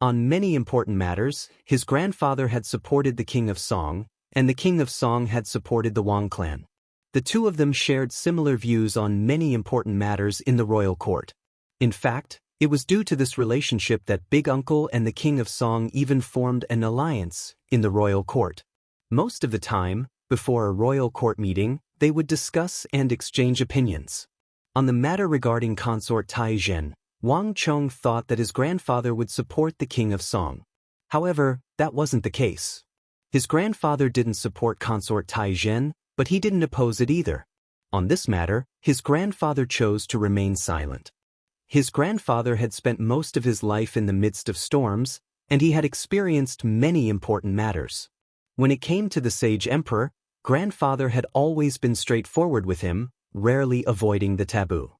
On many important matters, his grandfather had supported the King of Song, and the King of Song had supported the Wang clan. The two of them shared similar views on many important matters in the royal court. In fact, it was due to this relationship that Big Uncle and the King of Song even formed an alliance in the royal court. Most of the time, before a royal court meeting, they would discuss and exchange opinions. On the matter regarding consort Tai Zhen, Wang Chong thought that his grandfather would support the King of Song. However, that wasn't the case. His grandfather didn't support consort Tai Zhen, but he didn't oppose it either. On this matter, his grandfather chose to remain silent. His grandfather had spent most of his life in the midst of storms, and he had experienced many important matters. When it came to the sage emperor, grandfather had always been straightforward with him, rarely avoiding the taboo.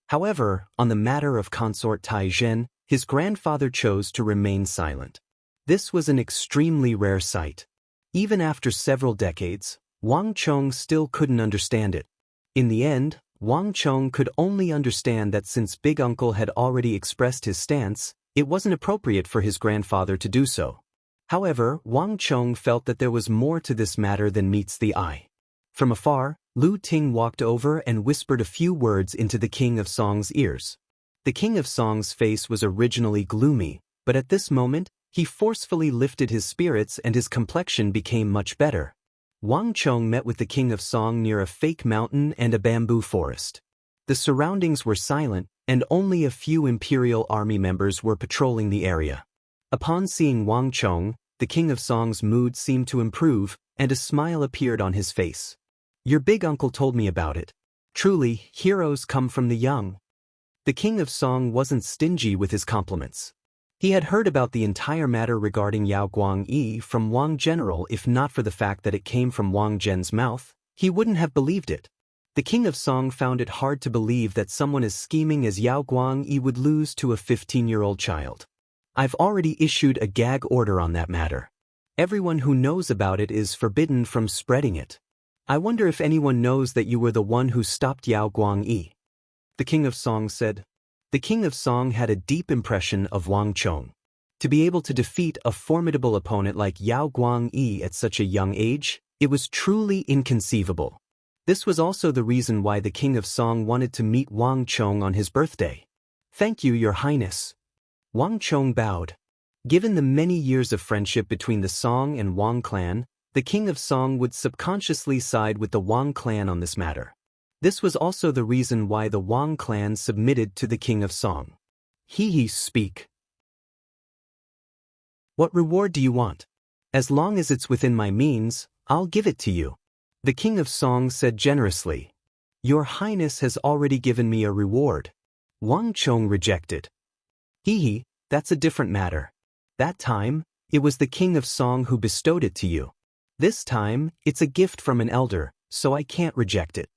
However, on the matter of consort Tai Zhen, his grandfather chose to remain silent. This was an extremely rare sight. Even after several decades, Wang Chong still couldn't understand it. In the end, Wang Chong could only understand that since Big Uncle had already expressed his stance, it wasn't appropriate for his grandfather to do so. However, Wang Chong felt that there was more to this matter than meets the eye. From afar, Lu Ting walked over and whispered a few words into the King of Song's ears. The King of Song's face was originally gloomy, but at this moment, he forcefully lifted his spirits and his complexion became much better. Wang Chong met with the King of Song near a fake mountain and a bamboo forest. The surroundings were silent, and only a few Imperial Army members were patrolling the area. Upon seeing Wang Chong, the King of Song's mood seemed to improve, and a smile appeared on his face. Your big uncle told me about it. Truly, heroes come from the young. The king of Song wasn't stingy with his compliments. He had heard about the entire matter regarding Yao Guangyi from Wang General. If not for the fact that it came from Wang Zhen's mouth, he wouldn't have believed it. The king of Song found it hard to believe that someone as scheming as Yao Guangyi would lose to a 15-year-old child. I've already issued a gag order on that matter. Everyone who knows about it is forbidden from spreading it. I wonder if anyone knows that you were the one who stopped Yao Guangyi. The king of Song said. The king of Song had a deep impression of Wang Chong. To be able to defeat a formidable opponent like Yao Guangyi at such a young age, it was truly inconceivable. This was also the reason why the king of Song wanted to meet Wang Chong on his birthday. Thank you, Your Highness. Wang Chong bowed. Given the many years of friendship between the Song and Wang clan, the king of Song would subconsciously side with the Wang clan on this matter. This was also the reason why the Wang clan submitted to the king of Song. He speak. What reward do you want? As long as it's within my means, I'll give it to you. The king of Song said generously. Your Highness has already given me a reward. Wang Chong rejected. That's a different matter. That time, it was the king of Song who bestowed it to you. This time, it's a gift from an elder, so I can't reject it.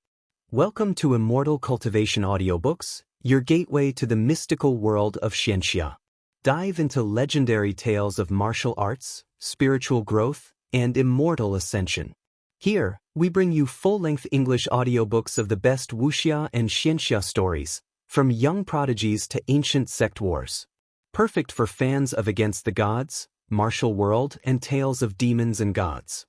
Welcome to Immortal Cultivation Audiobooks, your gateway to the mystical world of Xianxia. Dive into legendary tales of martial arts, spiritual growth, and immortal ascension. Here, we bring you full-length English audiobooks of the best Wuxia and Xianxia stories, from young prodigies to ancient sect wars. Perfect for fans of Against the Gods, martial world, and tales of demons and gods.